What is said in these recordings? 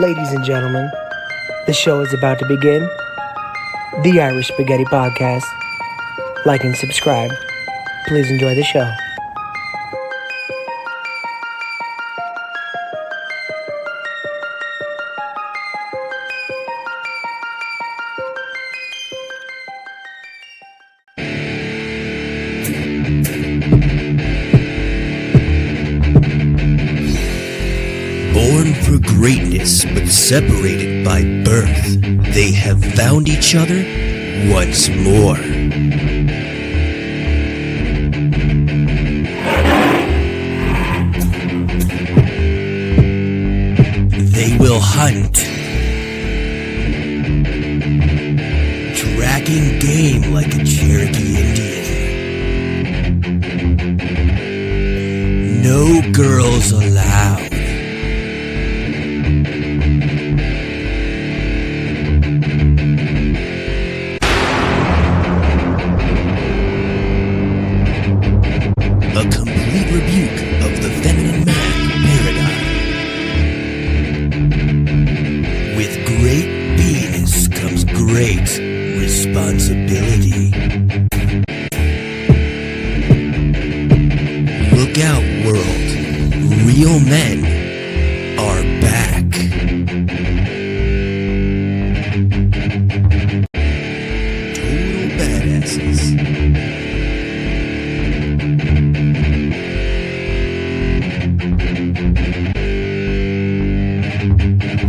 Ladies and gentlemen, the show is about to begin. The Irish Spaghetti Podcast. Like and subscribe. Please enjoy the show. Born for greatness, but separated by birth, they have found each other once more. They will hunt, tracking game like a Cherokee Indian. No girls allowed. A complete rebuke of the feminine man paradigm. With great penis comes great responsibility. Look out, world. Real men are back. Total badasses.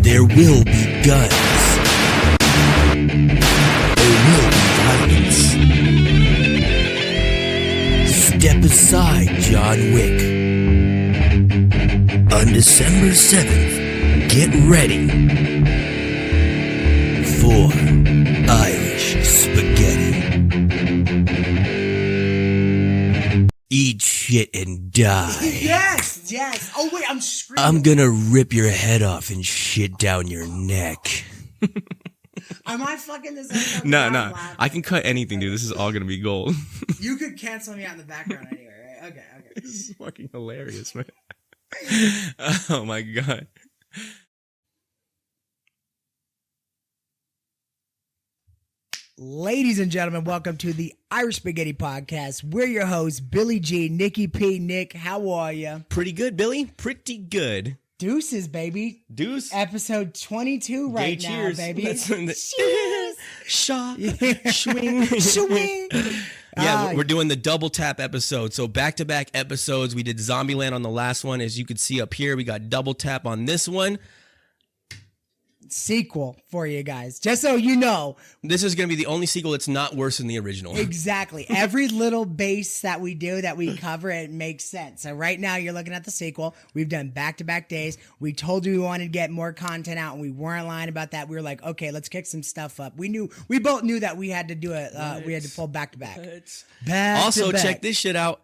There will be guns. There will be violence. Step aside, John Wick. On December 7th, get ready for Irish Spaghetti. Eat shit and die. Yes. Oh wait, I'm screaming. I'm gonna rip your head off and shit down your neck. Am I fucking this up? No. I can cut anything, dude. This is all gonna be gold. You could cancel me out in the background anyway, right? Okay. This is fucking hilarious, man. Oh my god. Ladies and gentlemen, welcome to the Irish Spaghetti Podcast. We're your hosts, Billy G, Nikki P. Nick, how are you? Pretty good, Billy. Pretty good. Deuces, baby. Deuce. Episode 22 right Gay now, cheers. baby. Cheers. Shaw. Swing. Swing. Yeah, we're doing the double tap episode. So back-to-back episodes. We did Zombieland on the last one. As you can see up here, we got double tap on this one. Sequel for you guys, just so you know. This is going to be the only sequel that's not worse than the original. Exactly. Every little base that we do, that we cover, it makes sense. So right now you're looking at the sequel. We've done back-to-back days. We told you we wanted to get more content out, and we weren't lying about that. We were like, okay, let's kick some stuff up. We both knew that we had to do it. We had to pull back-to-back. Also, check this shit out.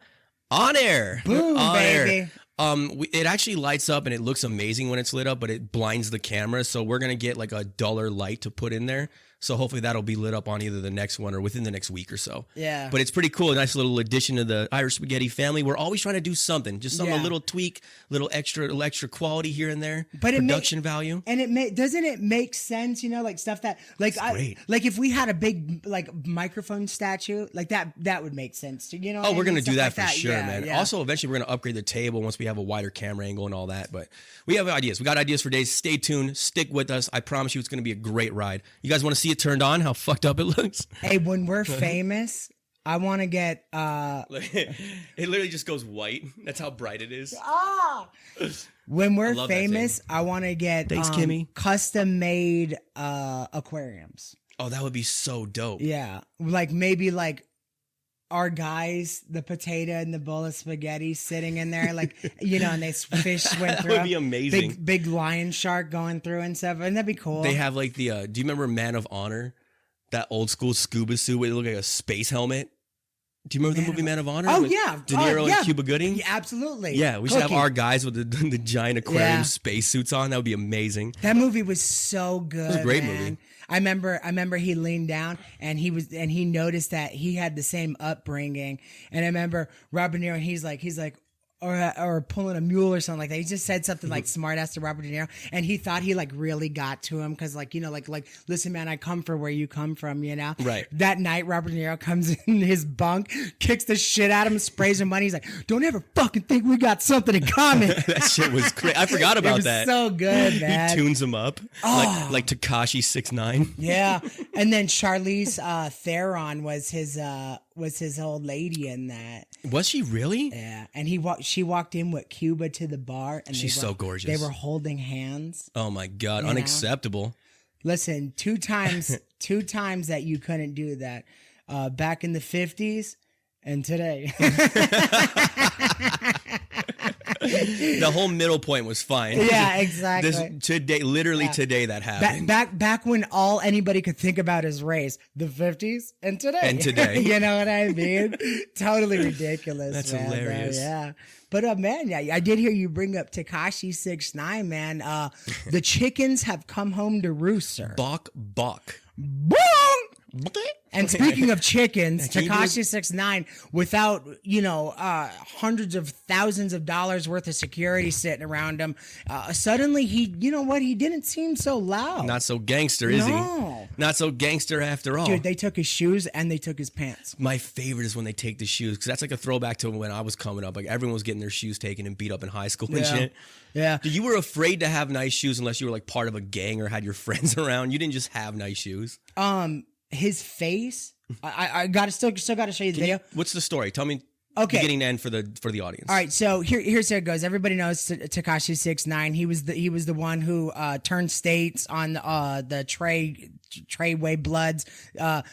On air. Boom, on baby. Air. It actually lights up and it looks amazing when it's lit up, but it blinds the camera. So we're going to get like a duller light to put in there. So hopefully that'll be lit up on either the next one or within the next week or so. Yeah. But it's pretty cool. A nice little addition to the Irish Spaghetti family. We're always trying to do something, just a little tweak, little extra quality here and there. But production value. And doesn't it make sense, like stuff that, like, like if we had a big, like, microphone statue, like that would make sense. You know? Oh, we're going to do that like for sure, man. Yeah. Also, eventually we're going to upgrade the table once we have a wider camera angle and all that. But we have ideas. We got ideas for days. Stay tuned. Stick with us. I promise you it's going to be a great ride. You guys want to see it turned on? How fucked up it looks? Hey, when we're famous, I want to get... It literally just goes white. That's how bright it is. When we're famous, I want to get Thanks, Kimmy. custom-made aquariums. Oh, that would be so dope. Yeah. Like, maybe, like, our guys, the potato and the bowl of spaghetti sitting in there, like, and they fish swim That through. would be amazing. Big lion shark going through and stuff. And that'd be cool. They have, like, the... do you remember Man of Honor? That old school scuba suit where it looked like a space helmet? Do you remember the movie Man of Honor? Oh, with yeah. De Niro and Cuba Gooding? Yeah, absolutely. Yeah, we should have our guys with the giant aquarium space suits on. That would be amazing. That movie was so good. It was a great man. movie. I remember he leaned down and he noticed that he had the same upbringing. And I remember Robert De Niro, he's like, or pulling a mule or something like that. He just said something like smart ass to Robert De Niro, and he thought he like really got to him because like, you know, like listen, man, I come from where you come from, you know. Right. That night, Robert De Niro comes in his bunk, kicks the shit out of him, sprays him money. He's like, "Don't ever fucking think we got something in common." That shit was crazy. I forgot It about was that. so good, man. He tunes him up like Tekashi 6ix9ine. Yeah, and then Charlize Theron was his old lady in that. Was she really? Yeah, and she walked in with Cuba to the bar, and She's so gorgeous. They were holding hands. Oh my God, You unacceptable. Listen, two times that you couldn't do that, back in the 50s and today. The whole middle point was fine. Yeah, exactly. Today that happened. Back when all anybody could think about is race, the 50s and today. You know what I mean? Totally ridiculous. That's man, hilarious. Yeah. But man, yeah, I did hear you bring up Tekashi 6ix9ine, man. The chickens have come home to roost, sir. Bok. Boom! And speaking of chickens, Tekashi 6ix9ine, without, you know, hundreds of thousands of dollars worth of security sitting around him, suddenly he, you know what, he didn't seem so loud. Not so gangster, is No. he? Not so gangster after all. Dude, they took his shoes and they took his pants. My favorite is when they take the shoes, because that's like a throwback to when I was coming up. Like everyone was getting their shoes taken and beat up in high school and shit. Yeah. Dude, you were afraid to have nice shoes unless you were like part of a gang or had your friends around. You didn't just have nice shoes. His face, I gotta still gotta show you the video. What's the story? Tell me. Okay. Beginning to end for the audience. All right, so here's how it goes. Everybody knows Tekashi 6ix9ine. He was the one who turned states on the Treyway Bloods.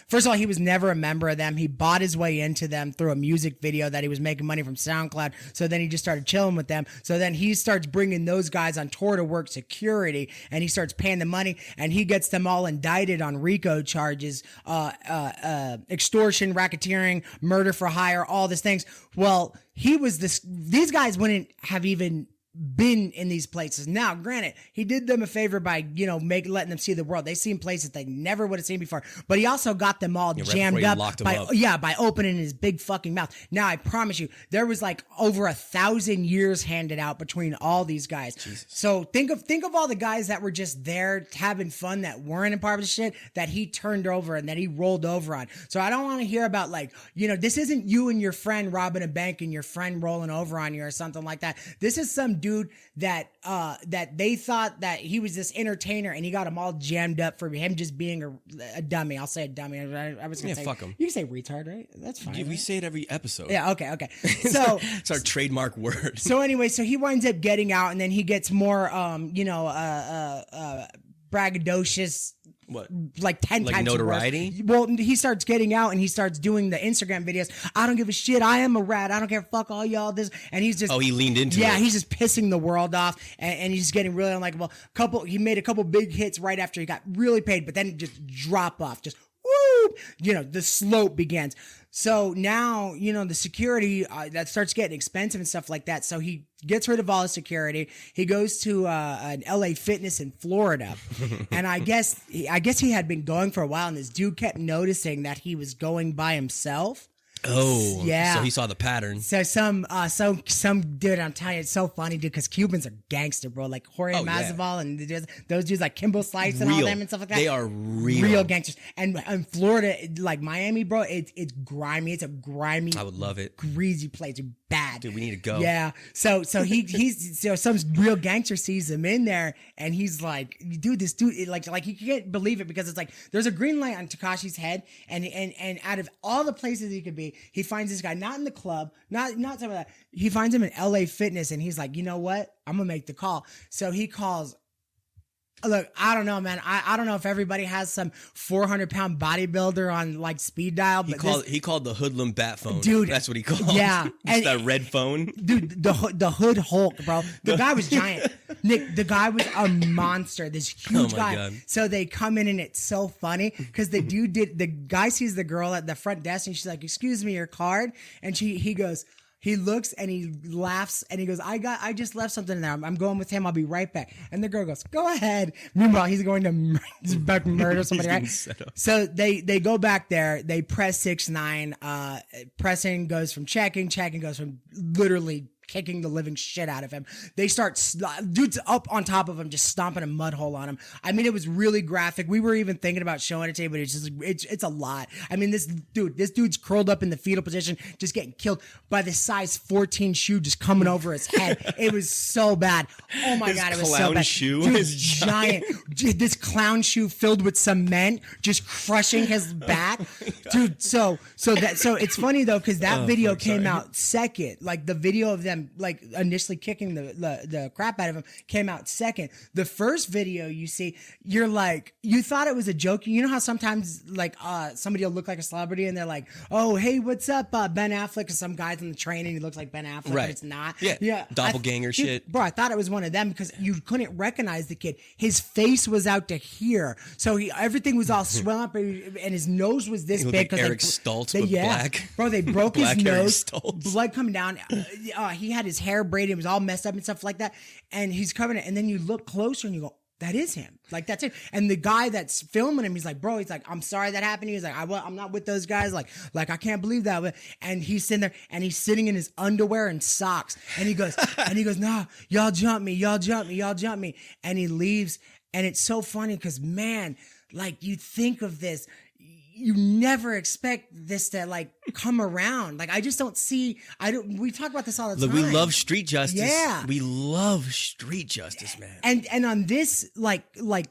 First of all, he was never a member of them. He bought his way into them through a music video that he was making money from SoundCloud. So then he just started chilling with them. So then he starts bringing those guys on tour to work security, and he starts paying them money, and he gets them all indicted on RICO charges, extortion, racketeering, murder for hire, all these things. Well, these guys wouldn't have even been in these places. Now, granted, he did them a favor by, you know, letting them see the world. They seen places they never would have seen before. But he also got them all jammed up by opening his big fucking mouth. Now, I promise you, there was like over 1,000 years handed out between all these guys. Jesus. So think of all the guys that were just there having fun that weren't a part of the shit that he turned over and that he rolled over on. So I don't want to hear about like, you know, this isn't you and your friend robbing a bank and your friend rolling over on you or something like that. This is some dude that they thought that he was this entertainer and he got them all jammed up for him just being a dummy. I'll say a dummy. I was gonna say fuck him. You can say retard, right? That's fine. Yeah, we right? say it every episode. Yeah, okay. So it's our trademark word. So anyway, so he winds up getting out, and then he gets more braggadocious. What? Like 10 like times notoriety? Worse. Well, he starts getting out and he starts doing the Instagram videos. I don't give a shit. I am a rat. I don't care. Fuck all y'all. This and he's just. Oh, he leaned into it. Yeah, he's just pissing the world off, and he's just getting really unlikable. He made a couple big hits right after he got really paid, but then just drop off. Just woo. You know, the slope begins. So now, you know, the security that starts getting expensive and stuff like that. So he gets rid of all his security. He goes to an LA Fitness in Florida. And I guess he had been going for a while, and this dude kept noticing that he was going by himself. Oh, yeah. So he saw the pattern. So some dude, I'm telling you, it's so funny, dude, because Cubans are gangster, bro. Like Jorge Masvidal and those dudes like Kimbo Slice and all them and stuff like that. They are real gangsters. And Florida, like Miami, bro, it's grimy. It's a grimy. I would love it. Greasy place. It's bad. Dude, we need to go. Yeah. So he's some real gangster sees him in there, and he's like, dude, this dude, like he can't believe it because it's like there's a green light on Tekashi's head, and out of all the places he could be, he finds this guy not in the club, not some of that. He finds him in LA Fitness, and he's like, you know what? I'm gonna make the call. So he calls. Look, I don't know, man. I don't know if everybody has some 400-pound bodybuilder on like speed dial. But he called the hoodlum bat phone. Dude, that's what he called. Yeah, and that red phone. Dude, the Hood Hulk, bro. The guy was giant. Nick, the guy was a monster. This huge guy. God. So they come in, and it's so funny because the guy sees the girl at the front desk, and she's like, "Excuse me, your card," and he goes. He looks and he laughs and he goes, I just left something in there. I'm going with him. I'll be right back. And the girl goes, go ahead. Meanwhile, he's going to murder somebody, right? So they go back there. They press 6ix9ine. Pressing goes from checking goes from literally kicking the living shit out of him. They start, dude's up on top of him, just stomping a mud hole on him. I mean, it was really graphic. We were even thinking about showing it today, but it's just, it's a lot. I mean, this dude's curled up in the fetal position, just getting killed by the size 14 shoe just coming over his head. It was so bad. Oh my God, it was so bad. Shoe dude, is giant. This clown shoe filled with cement, just crushing his back. Dude, so it's funny though, because that video came out second. Like the video of them like initially kicking the crap out of him came out second. The first video you see, you're like, you thought it was a joke. You know how sometimes like somebody will look like a celebrity and they're like, oh hey, what's up, Ben Affleck? Or some guy's on the train and he looks like Ben Affleck, Right. but it's not. Yeah. Doppelganger shit. Bro, I thought it was one of them because you couldn't recognize the kid. His face was out to here, so everything was all swelled up, and his nose was this He looked big. like 'cause Eric Stoltz with black. Bro, they broke his Black Eric nose, Stoltz. blood coming down. He had his hair braided, it was all messed up and stuff like that, and he's covering it. And then you look closer and you go, that is him. Like, that's it. And the guy that's filming him, he's like, bro, he's like, I'm sorry that happened. He's like, I'm not with those guys. Like, I can't believe that. And he's sitting there and he's sitting in his underwear and socks. And he goes, nah, y'all jump me. And he leaves. And it's so funny because, man, like you think of this, you never expect this to like come around. Like, I just don't see, we talk about this all the Look, time. we love street justice. Yeah. We love street justice, man. And on this like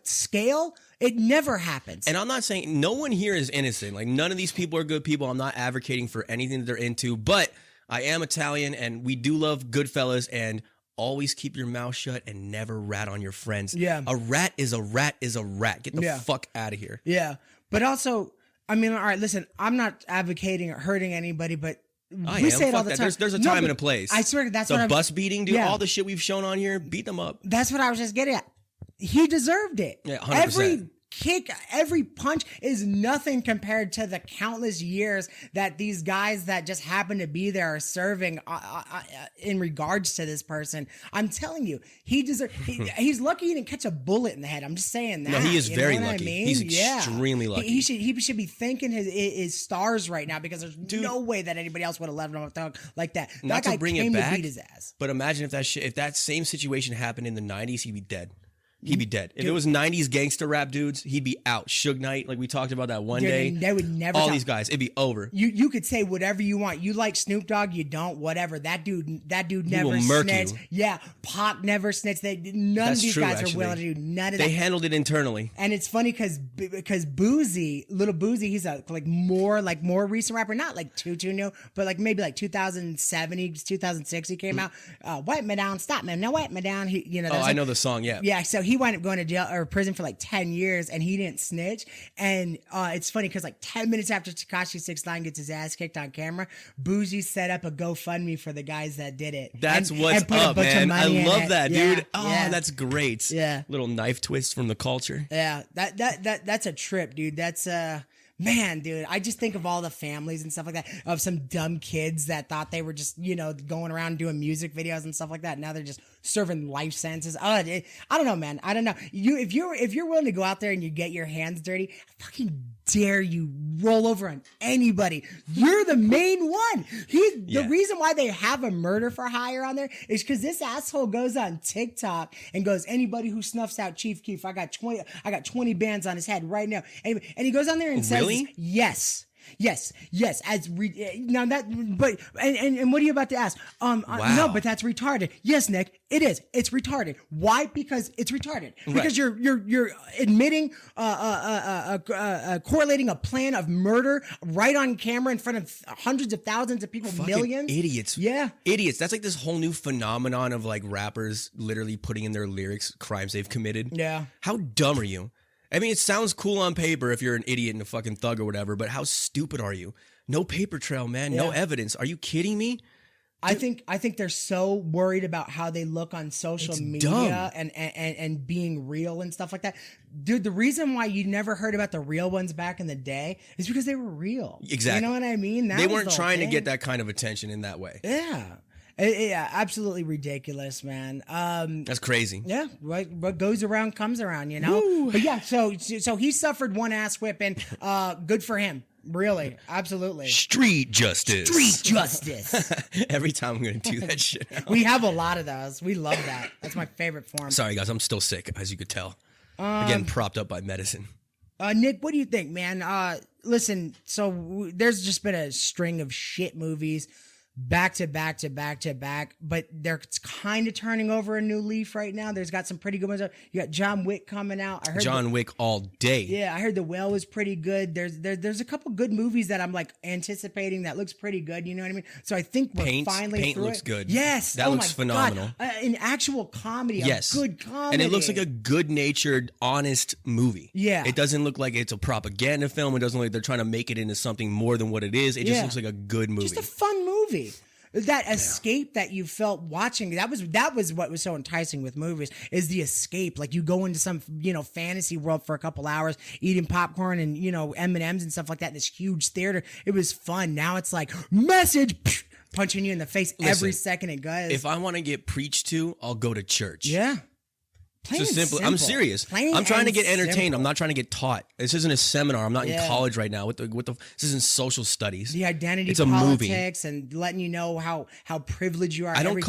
scale, it never happens. And I'm not saying no one here is innocent. Like, none of these people are good people. I'm not advocating for anything that they're into, but I am Italian and we do love Goodfellas, and always keep your mouth shut and never rat on your friends. Yeah. A rat is a rat is a rat. Get the fuck out of here. Yeah. But also, I mean, all right, listen, I'm not advocating or hurting anybody, but we say it all the time. There's a time and a place. I swear that's the what bus beating, dude. Yeah. All the shit we've shown on here, beat them up. That's what I was just getting at. He deserved it. Yeah, 100%. Every kick, every punch is nothing compared to the countless years that these guys that just happen to be there are serving in regards to this person. I'm telling you, he deserves. He's lucky he didn't catch a bullet in the head. I'm just saying that. No, he is You very know what lucky. I mean? He's extremely lucky. He should be thanking his stars right now, because there's no way that anybody else would have left him off the hook like that. Not that guy to bring came it back, to beat his ass. but imagine if that same situation happened in the 90s, he'd be dead. He'd be dead. If it was 90s gangster rap dudes, he'd be out. Suge Knight, like we talked about that one day. They would never. All these guys, it'd be over. You could say whatever you want. You like Snoop Dogg, you don't. Whatever. That dude never will murk snitched. you. Yeah, Pac never snitched. None of these guys are willing to do none of that. They handled it internally. And it's funny because Boozy, Little Boozy, he's a more recent rapper, not like too new, but like maybe like 2007, 2006 he came out. Wipe me down, stop me, now wipe me down. I know the song. Yeah. Yeah, so he wound up going to jail or prison for like 10 years, and he didn't snitch. And it's funny because like 10 minutes after Tekashi 6ix9ine gets his ass kicked on camera, Boozy set up a GoFundMe for the guys that did it. That's and what's put a up, bunch of man. I money in love it. that, Yeah, dude. Oh, yeah. that's great. Yeah. Little knife twist from the culture. Yeah, that's a trip, dude. That's man, dude. I just think of all the families and stuff like that, of some dumb kids that thought they were just going around doing music videos and stuff like that. Now they're just serving life sentences. I don't know, man. I don't know. If you're willing to go out there and you get your hands dirty, I fucking dare you roll over on anybody. You're the main one. The reason why they have a murder for hire on there is because this asshole goes on TikTok and goes, anybody who snuffs out Chief Keef, I got 20 bands on his head right now. And he goes on there and says, Really? yes. Now that, but and what are you about to ask? No, but that's retarded. Yes, Nick, it is. It's retarded. Why? Because it's retarded. Because you're admitting, correlating a plan of murder right on camera in front of hundreds of thousands of people, Fucking millions. idiots. Yeah. Idiots. That's like this whole new phenomenon of like rappers literally putting in their lyrics crimes they've committed. Yeah. How dumb are you? I mean, it sounds cool on paper if you're an idiot and a fucking thug or whatever, but how stupid are you? No paper trail, man. No evidence. Are you kidding me? I think they're so worried about how they look on social media dumb. and being real and stuff like that. Dude, the reason why you never heard about the real ones back in the day is because they were real. Exactly. You know what I mean? They weren't trying to get that kind of attention in that way. Yeah. Yeah, absolutely ridiculous, man. That's crazy. Yeah, what goes around comes around, you know. Woo. But yeah, so he suffered one ass whipping. Good for him. Really, absolutely. Street justice. Street justice. Every time I'm going to do that shit. We have a lot of those. We love that. That's my favorite form. Sorry, guys. I'm still sick, as you could tell. I'm getting propped up by medicine. Nick, what do you think, man? Listen, so there's just been a string of shit movies back to back to back to back, but they're kind of turning over a new leaf right now. There's got some pretty good ones. You got John Wick coming out. I heard John Wick all day. Yeah, I heard The Whale was pretty good. There's a couple good movies that I'm like anticipating that looks pretty good. You know what I mean? So I think we're finally Paint through looks it. good. Yes, that looks phenomenal. An actual comedy, yes, a good comedy, and it looks like a good-natured, honest movie. Yeah, it doesn't look like it's a propaganda film. It doesn't look like they're trying to make it into something more than what it is. It just looks like a good movie. Just a fun movie. That escape that you felt watching, that was what was so enticing with movies, is the escape. Like you go into some, fantasy world for a couple hours, eating popcorn and, M&Ms and stuff like that in this huge theater. It was fun. Now it's like, message, punching you in the face every second it goes. If I want to get preached to, I'll go to church. Yeah. Plain It's simple. I'm serious. I'm trying to get entertained. I'm not trying to get taught. This isn't a seminar. I'm not in college right now. This isn't social studies. The identity it's politics a movie. And letting you know how privileged you are. I don't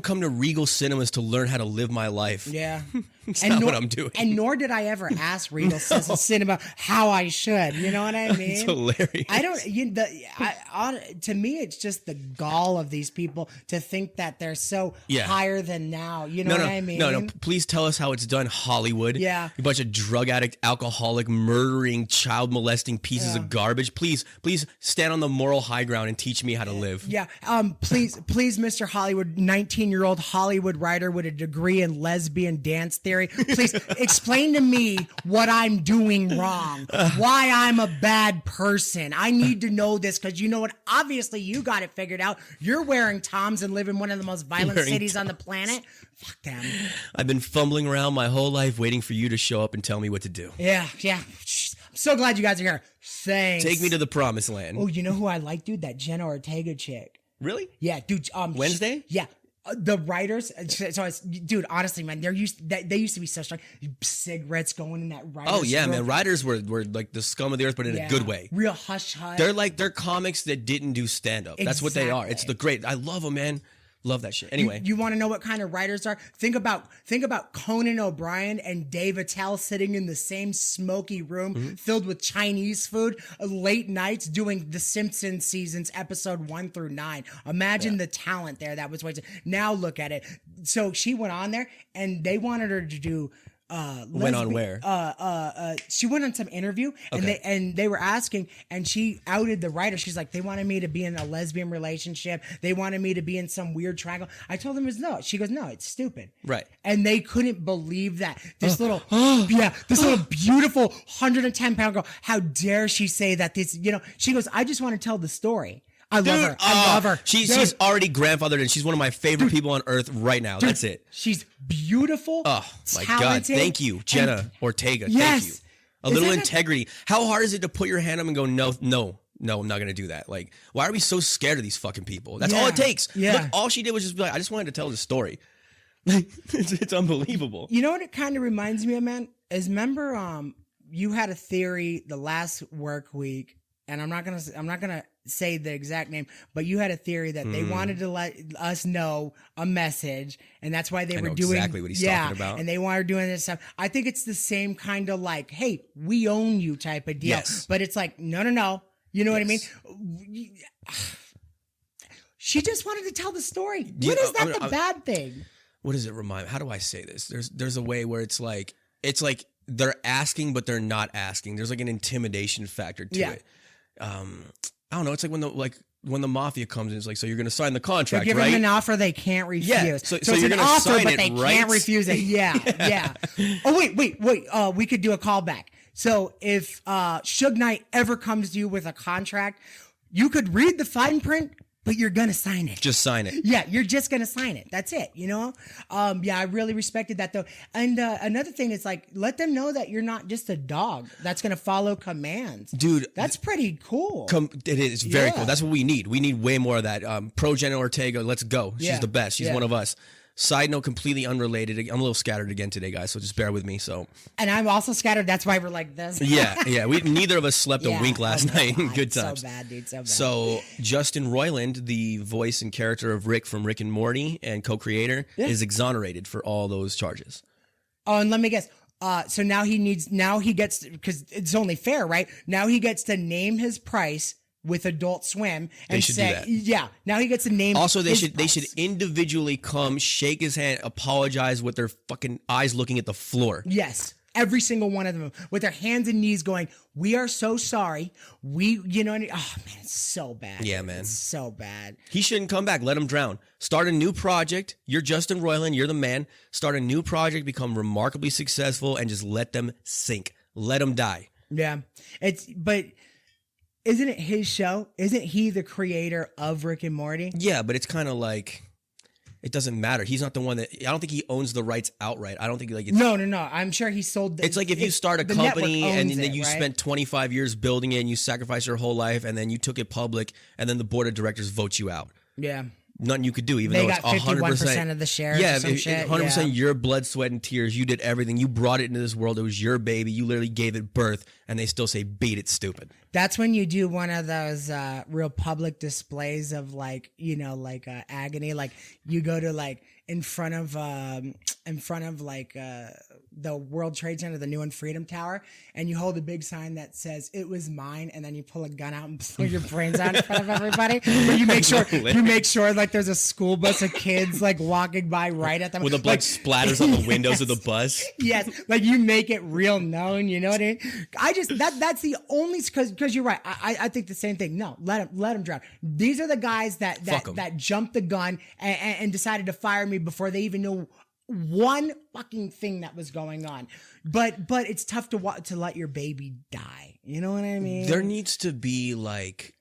come to Regal Cinemas to learn how to live my life. Yeah. It's not what I'm doing. And nor did I ever ask Regal Cinema how I should. You know what I mean? It's hilarious. I don't. To me, it's just the gall of these people to think that they're so higher than now. You know what I mean? No. Please tell us how it's done, Hollywood. Yeah. A bunch of drug addict, alcoholic, murdering, child molesting pieces of garbage. Please stand on the moral high ground and teach me how to live. Yeah. Please, Mr. Hollywood, 19-year-old Hollywood writer with a degree in lesbian dance theory. Please explain to me what I'm doing wrong. Why I'm a bad person. I need to know this because you know what? Obviously, you got it figured out. You're wearing Toms and live in one of the most violent cities on the planet. Fuck them. I've been fumbling around my whole life waiting for you to show up and tell me what to do. Yeah. I'm so glad you guys are here. Thanks. Take me to the promised land. Oh, you know who I like, dude? That Jenna Ortega chick. Really? Yeah, dude. Wednesday? Yeah. The writers, so it's, dude, honestly, man, they used to be so strong. Cigarettes going in that writers. Oh yeah, room. man, writers were like the scum of the earth, but in a good way. Real hush. They're comics that didn't do stand up. That's what they are. It's the great. I love them, man. Love that shit. Anyway, you want to know what kind of writers are? Think about Conan O'Brien and Dave Attell sitting in the same smoky room filled with Chinese food, late nights doing The Simpsons seasons, episode 1 through 9. Imagine the talent there. That was what. Now look at it. So she went on there, and they wanted her to do. Went on where? She went on some interview and they were asking, and she outed the writer. She's like, they wanted me to be in a lesbian relationship. They wanted me to be in some weird triangle. I told them it was no. She goes, no, it's stupid. Right. And they couldn't believe that. This little beautiful 110-pound girl. How dare she say that this, she goes, I just want to tell the story. I love her. She's already grandfathered and she's one of my favorite people on earth right now. That's it. She's beautiful. Oh my God. Thank you, Jenna Ortega. Yes. Thank you. A little integrity. How hard is it to put your hand up and go, no, I'm not going to do that. Like, why are we so scared of these fucking people? That's all it takes. Yeah. Look, all she did was just be like, I just wanted to tell the story. It's unbelievable. You know what it kind of reminds me of, man? Is remember, you had a theory the last work week, and I'm not gonna say the exact name, but you had a theory that they wanted to let us know a message, and that's why they were doing exactly what he's talking about. And they wanted doing this stuff. I think it's the same kind of like, hey, we own you type of deal. Yes. But it's like, no. You know what I mean? She just wanted to tell the story. What is that the bad thing? What does it remind me? How do I say this? There's a way where it's like they're asking, but they're not asking. There's like an intimidation factor to it. I don't know. It's like when the mafia comes in, it's like, so you're going to sign the contract, They're giving right? them an offer they can't refuse. Yeah. So it's you're an going to offer, sign but it, they right? can't refuse it. Yeah. Oh, wait. We could do a callback. So if Suge Knight ever comes to you with a contract, you could read the fine print, but you're going to sign it. Just sign it. Yeah, you're just going to sign it. That's it, I really respected that, though. And another thing is, like, let them know that you're not just a dog that's going to follow commands. Dude. That's pretty cool. It is very cool. That's what we need. We need way more of that. Pro Jenna Ortega, let's go. She's the best. She's one of us. Side note, completely unrelated. I'm a little scattered again today, guys, so just bear with me. So, And I'm also scattered. That's why we're like this. yeah. We neither of us slept a wink last my night. God, Good times. So bad, dude. So bad. So Justin Roiland, the voice and character of Rick from Rick and Morty and co-creator, is exonerated for all those charges. Oh, and let me guess. So now he gets, because it's only fair, right? Now he gets to name his price with Adult Swim and should say, do that. yeah. Now he gets to name. Also, they his should price. individually come, shake his hand, apologize with their fucking eyes looking at the floor. Yes. Every single one of them with their hands and knees going, we are so sorry. Oh man, it's so bad. Yeah, man. It's so bad. He shouldn't come back. Let him drown. Start a new project. You're Justin Roiland. You're the man. Start a new project, become remarkably successful, and just let them sink. Let them die. Yeah. But isn't it his show? Isn't he the creator of Rick and Morty? Yeah, but it's kind of like, it doesn't matter. He's not the one that, I don't think he owns the rights outright. I don't think like it's... No. I'm sure he sold It's like if you start a the company network and owns then it, you right? spent 25 years building it and you sacrificed your whole life and then you took it public and then the board of directors votes you out. Yeah. Nothing you could do, even They though it's got 100% of the shares. Yeah, or some shit. 100% Yeah. your blood, sweat, and tears. You did everything. You brought it into this world. It was your baby. You literally gave it birth, and they still say, beat it, stupid. That's when you do one of those real public displays of agony. Like you go to like in front of the World Trade Center, the new one, Freedom Tower, and you hold a big sign that says "It was mine," and then you pull a gun out and blow your brains out in front of everybody. But you make sure like there's a school bus of kids like walking by right at them With the blood splatters on the windows of the bus. Yes, like you make it real known. You know what I mean? That's the only because you're right. I think the same thing. No, let him drown. These are the guys that jumped the gun and decided to fire me before they even knew one fucking thing that was going on. But it's tough to let your baby die. You know what I mean? There needs to be like,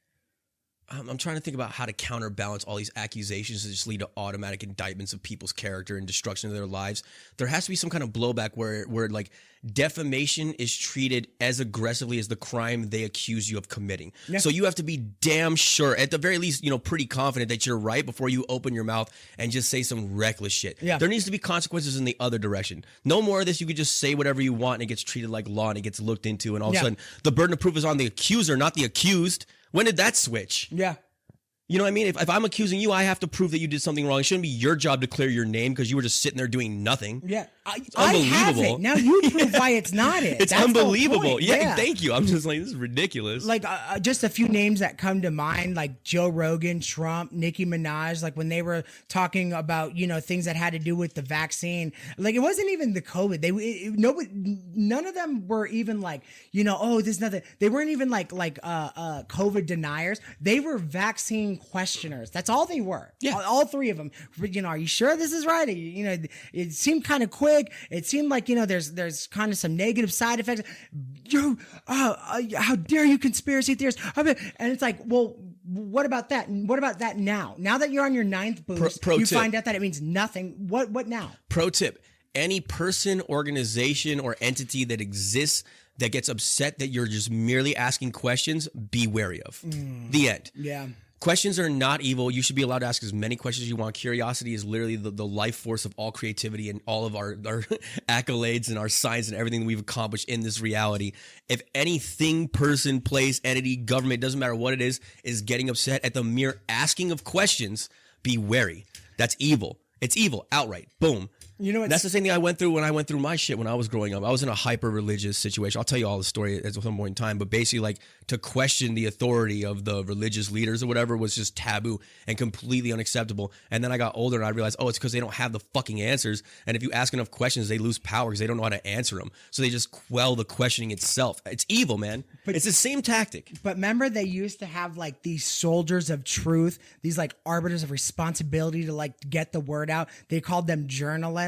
I'm trying to think about how to counterbalance all these accusations that just lead to automatic indictments of people's character and destruction of their lives. There has to be some kind of blowback where like defamation is treated as aggressively as the crime they accuse you of committing. Yeah. So you have to be damn sure, at the very least, pretty confident that you're right before you open your mouth and just say some reckless shit. Yeah. There needs to be consequences in the other direction. No more of this. You could just say whatever you want and it gets treated like law and it gets looked into, and all of a sudden the burden of proof is on the accuser, not the accused. When did that switch? Yeah. You know what I mean? If I'm accusing you, I have to prove that you did something wrong. It shouldn't be your job to clear your name because you were just sitting there doing nothing. Yeah. It's I have unbelievable. it. Now you prove why it's not it. It's That's unbelievable. Yeah, thank you. I'm just like, this is ridiculous. Like just a few names that come to mind, like Joe Rogan, Trump, Nicki Minaj, like when they were talking about, things that had to do with the vaccine. Like it wasn't even the COVID. None of them were even like, there's nothing. They weren't even like COVID deniers. They were vaccine questioners. That's all they were. Yeah. All three of them. Are you sure this is right? It seemed kind of quick. It seemed like, there's kind of some negative side effects. How dare you, conspiracy theorists? And it's like, well, what about that? And what about that now? Now that you're on your 9th boost, you find out that it means nothing. What now? Pro tip: any person, organization, or entity that exists that gets upset that you're just merely asking questions, be wary of. The end. Yeah. Questions are not evil. You should be allowed to ask as many questions as you want. Curiosity is literally the life force of all creativity and all of our accolades and our science and everything that we've accomplished in this reality. If anything, person, place, entity, government, doesn't matter what it is getting upset at the mere asking of questions, be wary. That's evil. It's evil outright. Boom. That's the same thing I went through when I went through my shit when I was growing up. I was in a hyper-religious situation. I'll tell you all the story at some point in time, but basically, like, to question the authority of the religious leaders or whatever was just taboo and completely unacceptable. And then I got older and I realized, it's because they don't have the fucking answers. And if you ask enough questions, they lose power because they don't know how to answer them. So they just quell the questioning itself. It's evil, man. But it's the same tactic. But remember, they used to have like these soldiers of truth, these like arbiters of responsibility to like get the word out. They called them journalists.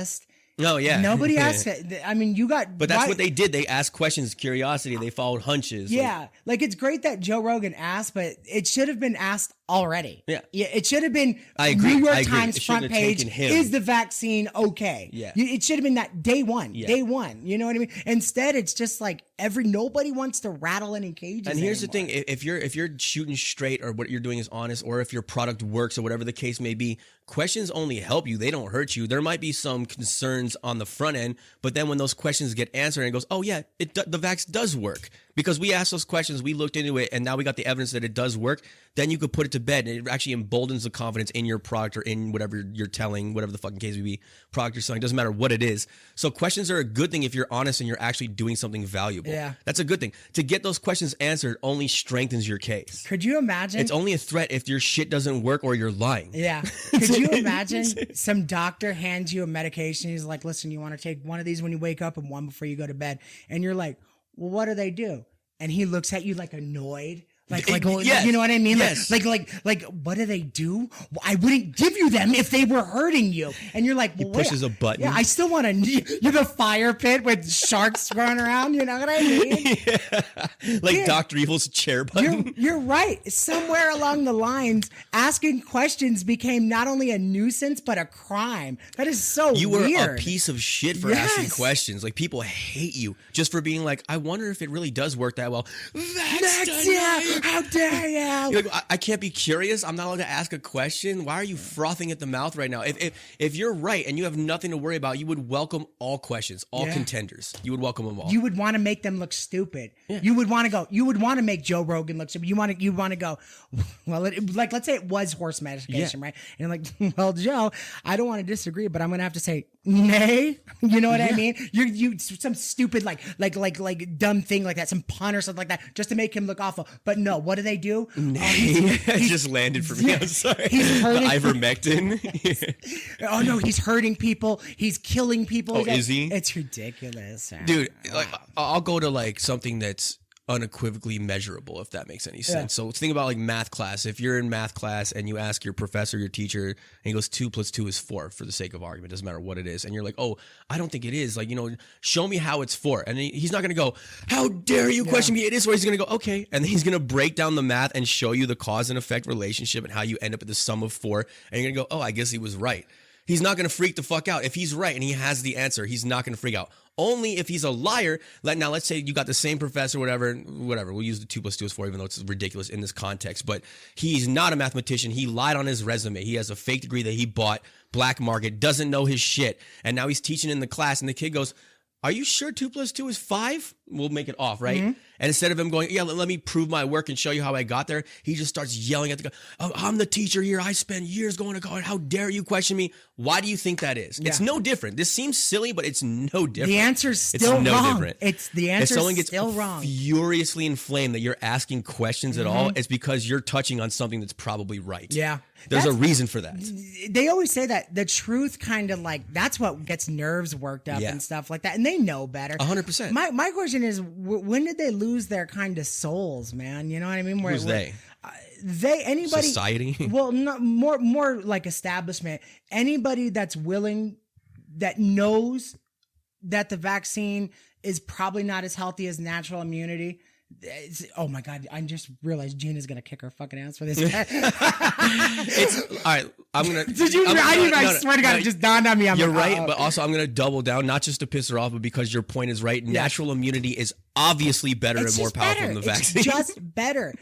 Oh, yeah. Nobody asked it. I mean, But that's what they did. They asked questions, curiosity. They followed hunches. Yeah. Like it's great that Joe Rogan asked, but it should have been asked already. Yeah. It should have been New York Times front page. Is the vaccine okay? Yeah. It should have been that day one. Yeah. Day one. You know what I mean? Instead, it's just like nobody wants to rattle any cages. And here's anymore. the thing: if you're shooting straight, or what you're doing is honest, or if your product works, or whatever the case may be, questions only help you. They don't hurt you. There might be some concerns on the front end, but then when those questions get answered, and it goes, oh yeah, the vax does work because we asked those questions, we looked into it, and now we got the evidence that it does work. Then you could put it to bed, and it actually emboldens the confidence in your product or in whatever you're telling, whatever the fucking case may be, product you're selling. Doesn't matter what it is. So questions are a good thing if you're honest and you're actually doing something valuable. Yeah. That's a good thing. To get those questions answered only strengthens your case. Could you imagine? It's only a threat if your shit doesn't work or you're lying. Yeah. Could you imagine some doctor hands you a medication? He's like, listen, you want to take one of these when you wake up and one before you go to bed. And you're like, well, what do they do? And he looks at you like annoyed. Yes. You know what I mean? Yes. Like, what do they do? Well, I wouldn't give you them if they were hurting you. And you're like, well, He pushes a button. Yeah, I still want to. You're the fire pit with sharks running around. You know what I mean? Yeah. Like Dr. Evil's chair button. You're right. Somewhere along the lines, asking questions became not only a nuisance but a crime. That is so You were weird. a piece of shit for asking questions. Like, people hate you just for being like, I wonder if it really does work that well. How dare you? You're like, I can't be curious. I'm not allowed to ask a question. Why are you frothing at the mouth right now? If you're right and you have nothing to worry about, you would welcome all questions, all contenders. You would welcome them all. You would want to make them look stupid. Yeah. You would want to go. You would want to make Joe Rogan look stupid. You want to go. Well, like let's say it was horse medication, right? And like, well, Joe, I don't want to disagree, but I'm gonna have to say nay. You know what I mean? You some stupid like dumb thing like that, some pun or something like that, just to make him look awful. But no, what do they do? It just landed for me. I'm sorry. He's hurting. The ivermectin. Oh no, he's hurting people. He's killing people. Oh, is he? It's ridiculous, dude. Like, I'll go to like something that's unequivocally measurable, if that makes any sense. So think about like math class. If you're in math class and you ask your professor, your teacher, and he goes 2 + 2 is 4, for the sake of argument, doesn't matter what it is, and you're like, oh, I don't think it is, like, show me how it's 4, and he's not gonna go, how dare you question me, it is 4. He's gonna go, okay, and then he's gonna break down the math and show you the cause and effect relationship and how you end up at the sum of 4, and you're gonna go, oh, I guess he was right. He's not going to freak the fuck out. If he's right and he has the answer, he's not going to freak out. Only if he's a liar. Now, let's say you got the same professor, whatever. We'll use the 2 + 2 is 4, even though it's ridiculous in this context. But he's not a mathematician. He lied on his resume. He has a fake degree that he bought, black market, doesn't know his shit. And now he's teaching in the class, and the kid goes, are you sure 2 + 2 is 5? We'll make it off, right? Mm-hmm. And instead of him going, yeah, let me prove my work and show you how I got there, he just starts yelling at the guy, oh, I'm the teacher here. I spent years going to college. How dare you question me? Why do you think that is? Yeah. It's no different. This seems silly, but it's no different. The answer's still wrong. Different. The answer's if someone gets still wrong. Furiously inflamed that you're asking questions at all, it's because you're touching on something that's probably right. Yeah. There's a reason for that. They always say that the truth kind of like, that's what gets nerves worked up and stuff like that. And they know better. 100%. My question is, when did they lose their kind of souls, man? You know what I mean? Who's they? Anybody. Society? Well, not, more like establishment. Anybody that's willing, that knows that the vaccine is probably not as healthy as natural immunity. Oh my God! I just realized Gina's gonna kick her fucking ass for this. All right. I'm gonna. Did you? I swear to God, it just dawned on me. You're right, but also I'm gonna double down, not just to piss her off, but because your point is right. Natural immunity is obviously better and more powerful than the vaccine. It's just better.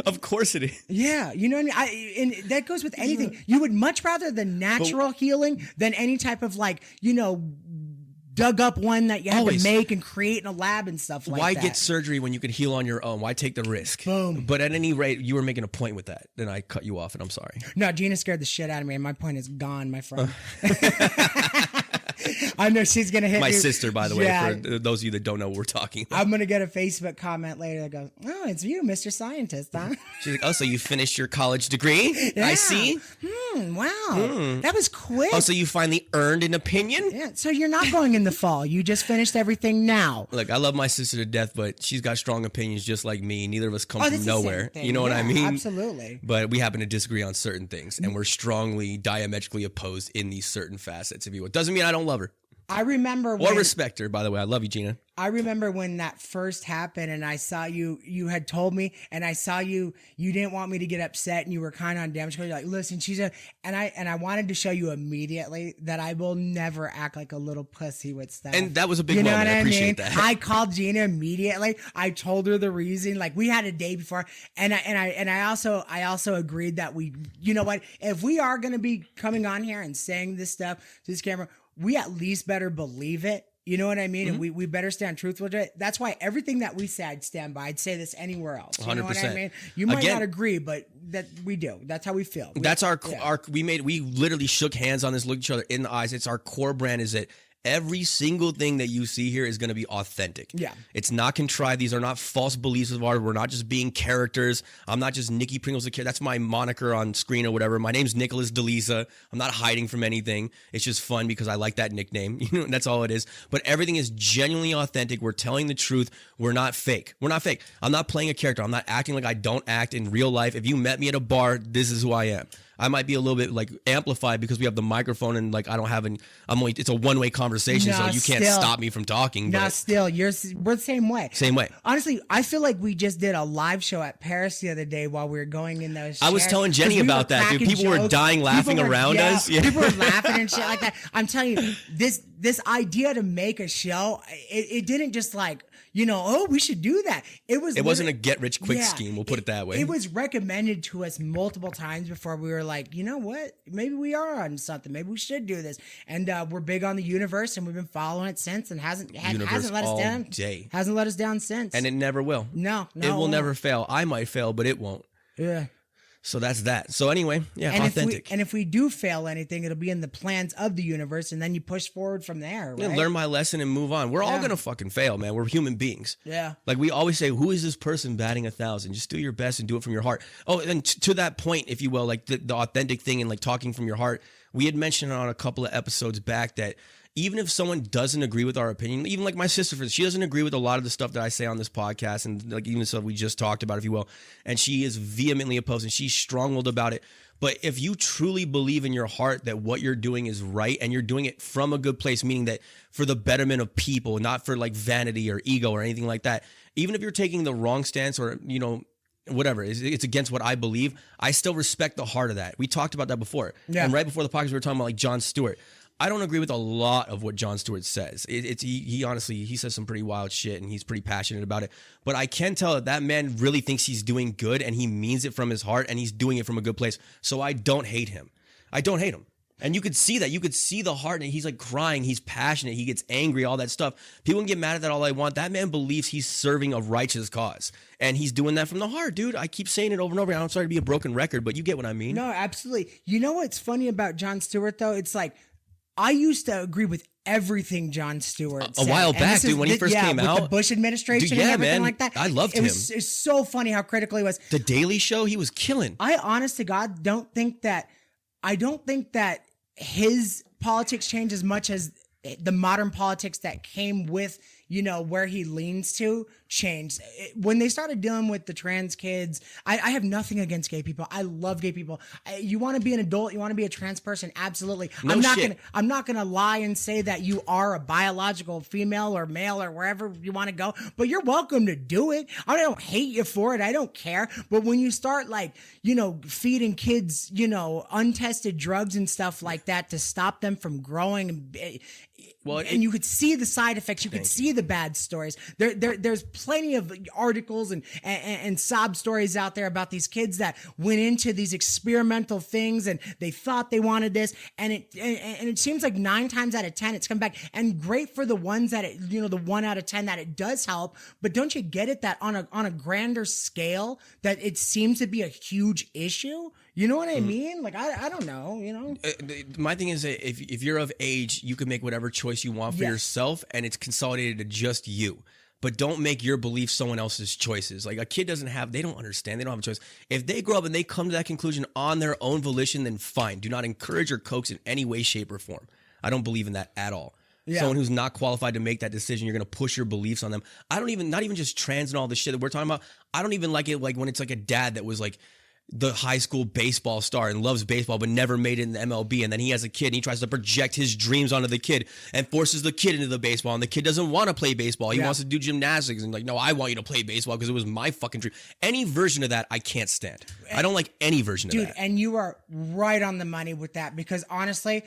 Of course it is. Yeah, you know what I mean. And that goes with anything. You would much rather the natural healing than any type of dug up one that you had to make and create in a lab and stuff like that. Why get surgery when you can heal on your own? Why take the risk? Boom. But at any rate, you were making a point with that. Then I cut you off, and I'm sorry. No, Gina scared the shit out of me, and my point is gone, my friend. I know she's going to hit my me. sister, by the way, for those of you that don't know what we're talking about. I'm going to get a Facebook comment later that goes, oh, it's you, Mr. Scientist, huh? She's like, oh, so you finished your college degree? Yeah. I see. Wow. That was quick. Oh, so you finally earned an opinion? Yeah. So you're not going in the fall. You just finished everything now. Look, I love my sister to death, but she's got strong opinions just like me. Neither of us come from nowhere. You know what I mean? Absolutely. But we happen to disagree on certain things, and we're strongly diametrically opposed in these certain facets, if you will. Doesn't mean I don't love her. I remember or respect her, by the way. I love you, Gina. I remember when that first happened and I saw you had told me and I saw you didn't want me to get upset and you were kind of on damage control. You're like, listen, and I wanted to show you immediately that I will never act like a little pussy with stuff. And that was a big moment. I appreciate that. I called Gina immediately. I told her the reason. Like we had a day before, and I also agreed that you know what, if we are going to be coming on here and saying this stuff to this camera, we at least better believe it. You know what I mean? And we better stand truthful to it. That's why everything that we say, I'd stand by. I'd say this anywhere else. You 100%. know what I mean? You might not agree, but that we do. That's how we feel. That's we literally shook hands on this, looked each other in the eyes. It's our core brand is that every single thing that you see here is going to be authentic. Yeah. It's not contrived. These are not false beliefs of ours. We're not just being characters. I'm not just Nikki Pringles the kid. That's my moniker on screen or whatever. My name's Nicholas DeLisa. I'm not hiding from anything. It's just fun because I like that nickname. You know, that's all it is. But everything is genuinely authentic. We're telling the truth. We're not fake. We're not fake. I'm not playing a character. I'm not acting like I don't act in real life. If you met me at a bar, this is who I am. I might be a little bit like amplified because we have the microphone and like I don't have it's a one-way conversation, so you can't stop me from talking. We're the same way. Same way. Honestly, I feel like we just did a live show at Paris the other day while we were going in those chairs. I was telling Jenny about that, dude. People were dying laughing around us. Yeah. People were laughing and shit like that. I'm telling you, this idea to make a show, it didn't just like, you know, oh, we should do that. It wasn't a get-rich-quick scheme. We'll put it that way. It was recommended to us multiple times before we were like, you know what? Maybe we are on something. Maybe we should do this. And we're big on the universe, and we've been following it since, and hasn't let us down. Hasn't let us down since. And it never will. No, it will never fail. I might fail, but it won't. Yeah. So that's that. So anyway, yeah, and authentic. If we do fail anything, it'll be in the plans of the universe, and then you push forward from there, right? Yeah, learn my lesson and move on. We're all going to fucking fail, man. We're human beings. Yeah. Like we always say, who is this person batting 1,000? Just do your best and do it from your heart. Oh, and to that point, if you will, like the authentic thing and like talking from your heart, we had mentioned on a couple of episodes back that even if someone doesn't agree with our opinion, even like my sister, she doesn't agree with a lot of the stuff that I say on this podcast and like even the stuff we just talked about, if you will, and she is vehemently opposed and she's strong-willed about it. But if you truly believe in your heart that what you're doing is right and you're doing it from a good place, meaning that for the betterment of people, not for like vanity or ego or anything like that, even if you're taking the wrong stance or, you know, whatever, it's against what I believe, I still respect the heart of that. We talked about that before. Yeah. And right before the podcast, we were talking about like Jon Stewart. I don't agree with a lot of what Jon Stewart says. He honestly, he says some pretty wild shit and he's pretty passionate about it. But I can tell that man really thinks he's doing good and he means it from his heart and he's doing it from a good place. So I don't hate him. I don't hate him. And you could see that. You could see the heart and he's like crying. He's passionate. He gets angry, all that stuff. People can get mad at that all I want. That man believes he's serving a righteous cause. And he's doing that from the heart, dude. I keep saying it over and over. I'm sorry to be a broken record, but you get what I mean. No, absolutely. You know what's funny about Jon Stewart, though? It's like, I used to agree with everything Jon Stewart said. A while back, dude, when he first came out. With the Bush administration and everything like that. I loved him. It's so funny how critical he was. The Daily Show, he was killing. I honest to God don't think that his politics changed as much as the modern politics that came with, you know, where he leans to changed. When they started dealing with the trans kids, I have nothing against gay people. I love gay people. You want to be an adult, you want to be a trans person, absolutely. I'm not gonna lie and say that you are a biological female or male or wherever you want to go, but you're welcome to do it. I don't hate you for it. I don't care. But when you start like, you know, feeding kids, you know, untested drugs and stuff like that to stop them from growing, and you could see the side effects, you could see the bad stories. There's plenty of articles and sob stories out there about these kids that went into these experimental things and they thought they wanted this, and it seems like 9 times out of 10 it's come back. And great for the ones that the 1 out of 10 that it does help. But don't you get it that on a grander scale that it seems to be a huge issue? You know what I mean? Like, I don't know, you know? My thing is that if you're of age, you can make whatever choice you want for yourself, and it's consolidated to just you. But don't make your beliefs someone else's choices. Like, a kid they don't understand. They don't have a choice. If they grow up and they come to that conclusion on their own volition, then fine. Do not encourage or coax in any way, shape, or form. I don't believe in that at all. Yeah. Someone who's not qualified to make that decision, you're going to push your beliefs on them. Not even just trans and all this shit that we're talking about. I don't even like it like when it's like a dad that was like, the high school baseball star and loves baseball but never made it in the MLB, and then he has a kid and he tries to project his dreams onto the kid and forces the kid into the baseball, and the kid doesn't want to play baseball. He wants to do gymnastics and like, no, I want you to play baseball because it was my fucking dream. Any version of that I can't stand. I don't like any version of that. Dude, and you are right on the money with that, because honestly,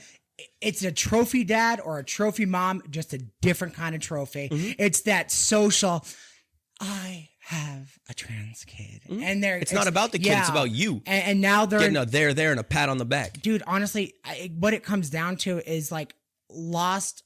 it's a trophy dad or a trophy mom, just a different kind of trophy. It's that social, I have a trans kid, and it's not about the kid, it's about you. And now they're getting a there and a pat on the back. Dude, honestly, what it comes down to is like lost.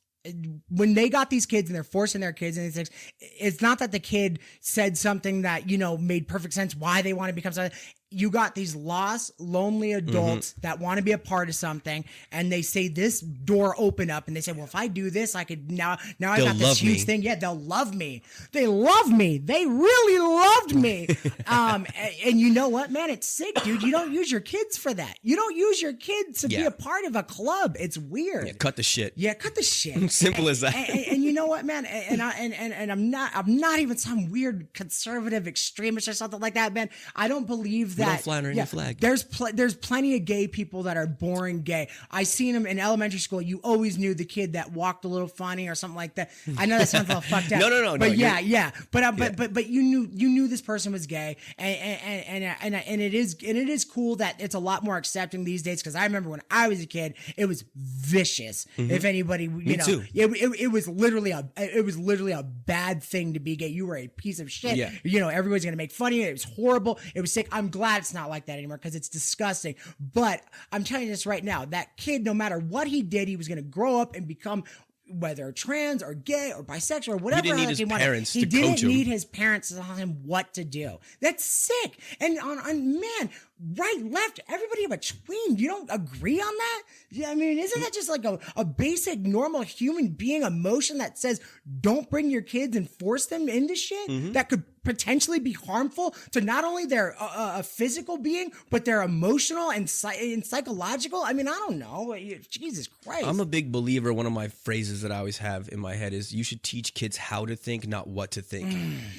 When they got these kids and they're forcing their kids into these things, it's not that the kid said something that, you know, made perfect sense why they want to become something. You got these lost, lonely adults that want to be a part of something, and they say this door open up, and they say, well, if I do this, I could now I got this huge thing. Yeah, they'll love me. They love me. They really loved me. And you know what, man? It's sick, dude. You don't use your kids for that. You don't use your kids to be a part of a club. It's weird. Yeah, cut the shit. Yeah, cut the shit. Simple as that. And you know what, man? And I'm not even some weird conservative extremist or something like that, man. I don't believe that. Don't flatter any flag. There's plenty of gay people that are born gay. I seen them in elementary school. You always knew the kid that walked a little funny or something like that. I know that sounds a little fucked up. No. But yeah. But you knew this person was gay, and it is cool that it's a lot more accepting these days. Because I remember when I was a kid, it was vicious. If anybody, Me too. It was literally a bad thing to be gay. You were a piece of shit. Yeah. You know, everybody's gonna make fun of you. It was horrible. It was sick. I'm glad it's not like that anymore, because it's disgusting. But I'm telling you this right now, that kid, no matter what he did, he was gonna grow up and become, whether trans or gay or bisexual or whatever. He didn't need his parents to coach him. He didn't need his parents to tell him what to do. That's sick. And on man, right, left, everybody in between. You don't agree on that? Yeah, I mean, isn't that just like a basic, normal human being emotion that says, don't bring your kids and force them into shit that could potentially be harmful to not only their physical being, but their emotional and psychological? I mean, I don't know. Jesus Christ. I'm a big believer. One of my phrases that I always have in my head is, you should teach kids how to think, not what to think.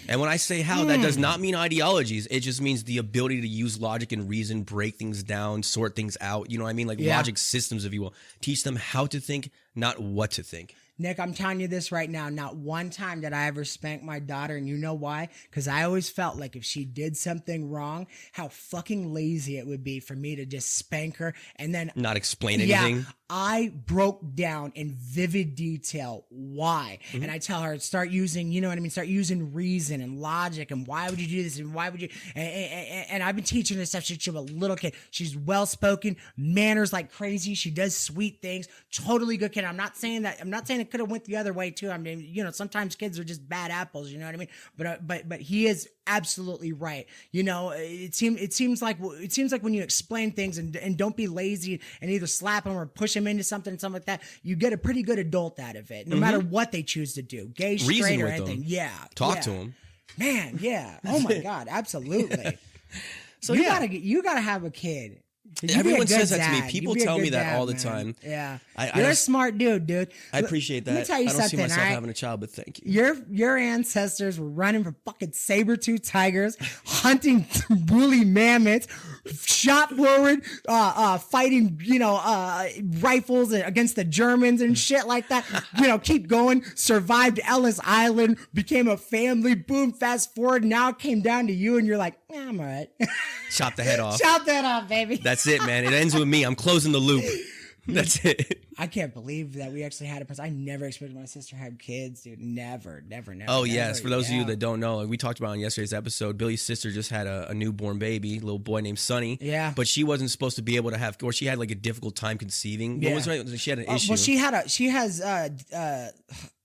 And when I say how, that does not mean ideologies. It just means the ability to use logic and reason, break things down, sort things out. You know what I mean? Like logic systems, if you will. Teach them how to think, not what to think. Nick, I'm telling you this right now. Not one time did I ever spank my daughter. And you know why? Because I always felt like if she did something wrong, how fucking lazy it would be for me to just spank her and then not explain anything. I broke down in vivid detail why. And I tell her, start using, you know what I mean? Start using reason and logic, and why would you do this? And why would you? And I've been teaching her this stuff since she was a little kid. She's well-spoken, manners like crazy. She does sweet things. Totally good kid. I'm not saying it could have went the other way too. I mean, you know, sometimes kids are just bad apples, you know what I mean? But he is absolutely right. You know, it seems like when you explain things and don't be lazy and either slap him or push him into something like that, you get a pretty good adult out of it, no matter what they choose to do, gay, straight, Reason or with anything. them. Yeah, Talk to him, man. Yeah. Oh my God, absolutely. So you gotta have a kid. Everyone says that to me. People tell me that all the time. Yeah. You're a smart dude. I apprate that. Let me tell you I don't see something, myself all right? having a child, but thank you. Your ancestors were running from fucking saber-toothed tigers, hunting woolly mammoths, shot forward, fighting, rifles against the Germans and shit like that. Keep going. Survived Ellis Island, became a family. Boom, fast forward. Now it came down to you, and you're like, I'm all right. Chop the head off. Chop that off, baby. That's it, man. It ends with me. I'm closing the loop. That's it. I can't believe that we actually had a person. I never expected my sister to have kids, dude. Never. Oh, yes. For those of you that don't know, like we talked about on yesterday's episode, Billy's sister just had a newborn baby, a little boy named Sonny. Yeah. But she wasn't supposed to be able to have, or she had like a difficult time conceiving. Yeah. What was right? She had an issue. Well, she has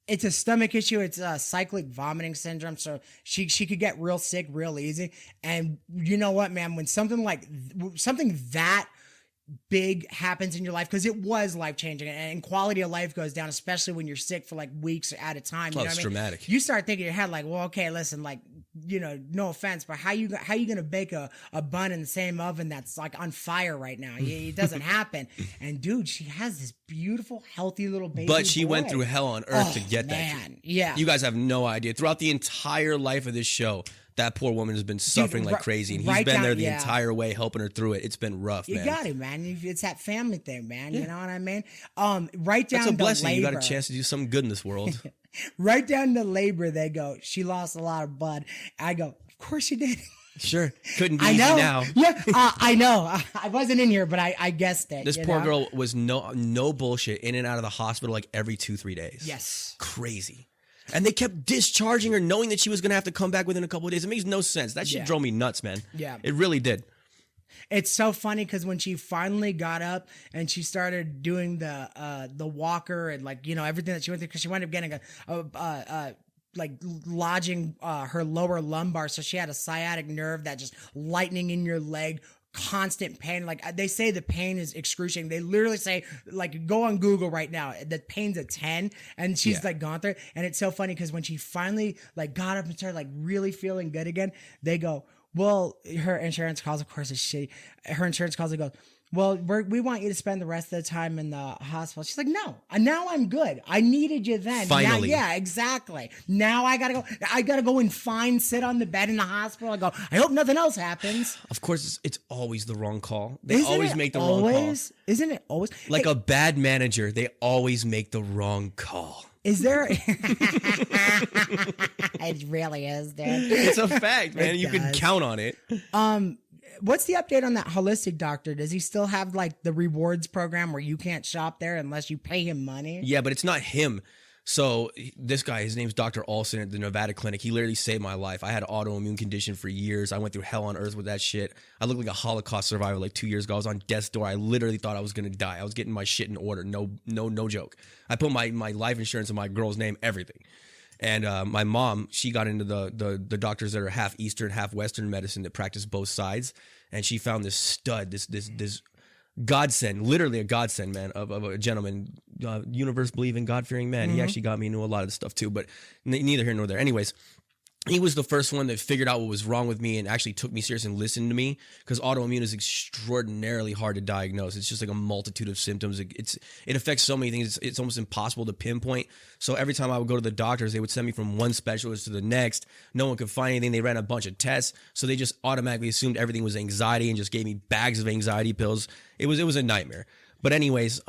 it's a stomach issue. It's a cyclic vomiting syndrome. So she could get real sick real easy. And you know what, man? When something that big happens in your life, because it was life-changing, and quality of life goes down, especially when you're sick for like weeks at a time. You know it's what I mean? dramatic. You start thinking in your head like, well, okay, listen, like, no offense, but how you gonna bake a bun in the same oven that's like on fire right now? It doesn't happen. And dude, she has this beautiful, healthy little baby. But she boy. went through hell on earth to get that. Man, yeah. You guys have no idea. Throughout the entire life of this show, that poor woman has been suffering like crazy, and he's right been down- there the yeah. entire way helping her through it. It's been rough, You man. got it, man. It's that family thing, man. You know what I mean? Right down That's a to blessing. labor. You got a chance to do something good in this world. Right down to labor, they go, she lost a lot of blood. I go, of course she did. Sure, couldn't be I easy know. now. Yeah, I know. I wasn't in here, but I guessed it. This you poor know? girl was no bullshit in and out of the hospital like every 2-3 days. Yes. Crazy. And they kept discharging her knowing that she was going to have to come back within a couple of days. It makes no sense. That shit Yeah. drove me nuts, man. Yeah. It really did. It's so funny because when she finally got up and she started doing the walker and like, you know, everything that she went through, because she wound up getting like lodging her lower lumbar, so she had a sciatic nerve that just lightning in your leg, constant pain. Like they say the pain is excruciating. They literally say, like, go on Google right now, the pain's a 10, and she's like gone through it. And it's so funny because when she finally like got up and started like really feeling good again, they go, well, her insurance calls, of course, is shitty. Her insurance calls and goes, well, we want you to spend the rest of the time in the hospital. She's like, no, now I'm good. I needed you then. Finally. Now, yeah, exactly. Now I gotta go. I gotta go and sit on the bed in the hospital. I go, I hope nothing else happens. Of course, it's always the wrong call. They Isn't always it make the wrong call. Isn't it always? Like Hey, a bad manager, they always make the wrong call. is there? It really is, dude. It's a fact, man. It You can does. count on it. What's the update on that holistic doctor? Does he still have like the rewards program where you can't shop there unless you pay him money? Yeah, but it's not him. So this guy, his name's Dr. Olson at the Nevada clinic. He literally saved my life. I had an autoimmune condition for years. I went through hell on earth with that shit. I looked like a Holocaust survivor like 2 years ago. I was on death's door. I literally thought I was going to die. I was getting my shit in order. No joke. I put my life insurance in my girl's name, everything. And my mom, she got into the doctors that are half Eastern, half Western medicine that practice both sides. And she found this stud, this godsend, literally a godsend, man, of a gentleman, universe believing, God fearing man. He actually got me into a lot of the stuff too, but neither here nor there. Anyways, he was the first one that figured out what was wrong with me and actually took me serious and listened to me, because autoimmune is extraordinarily hard to diagnose. It's just like a multitude of symptoms. It affects so many things. It's almost impossible to pinpoint. So every time I would go to the doctors, they would send me from one specialist to the next. No one could find anything. They ran a bunch of tests. So they just automatically assumed everything was anxiety and just gave me bags of anxiety pills. It was a nightmare. But anyways,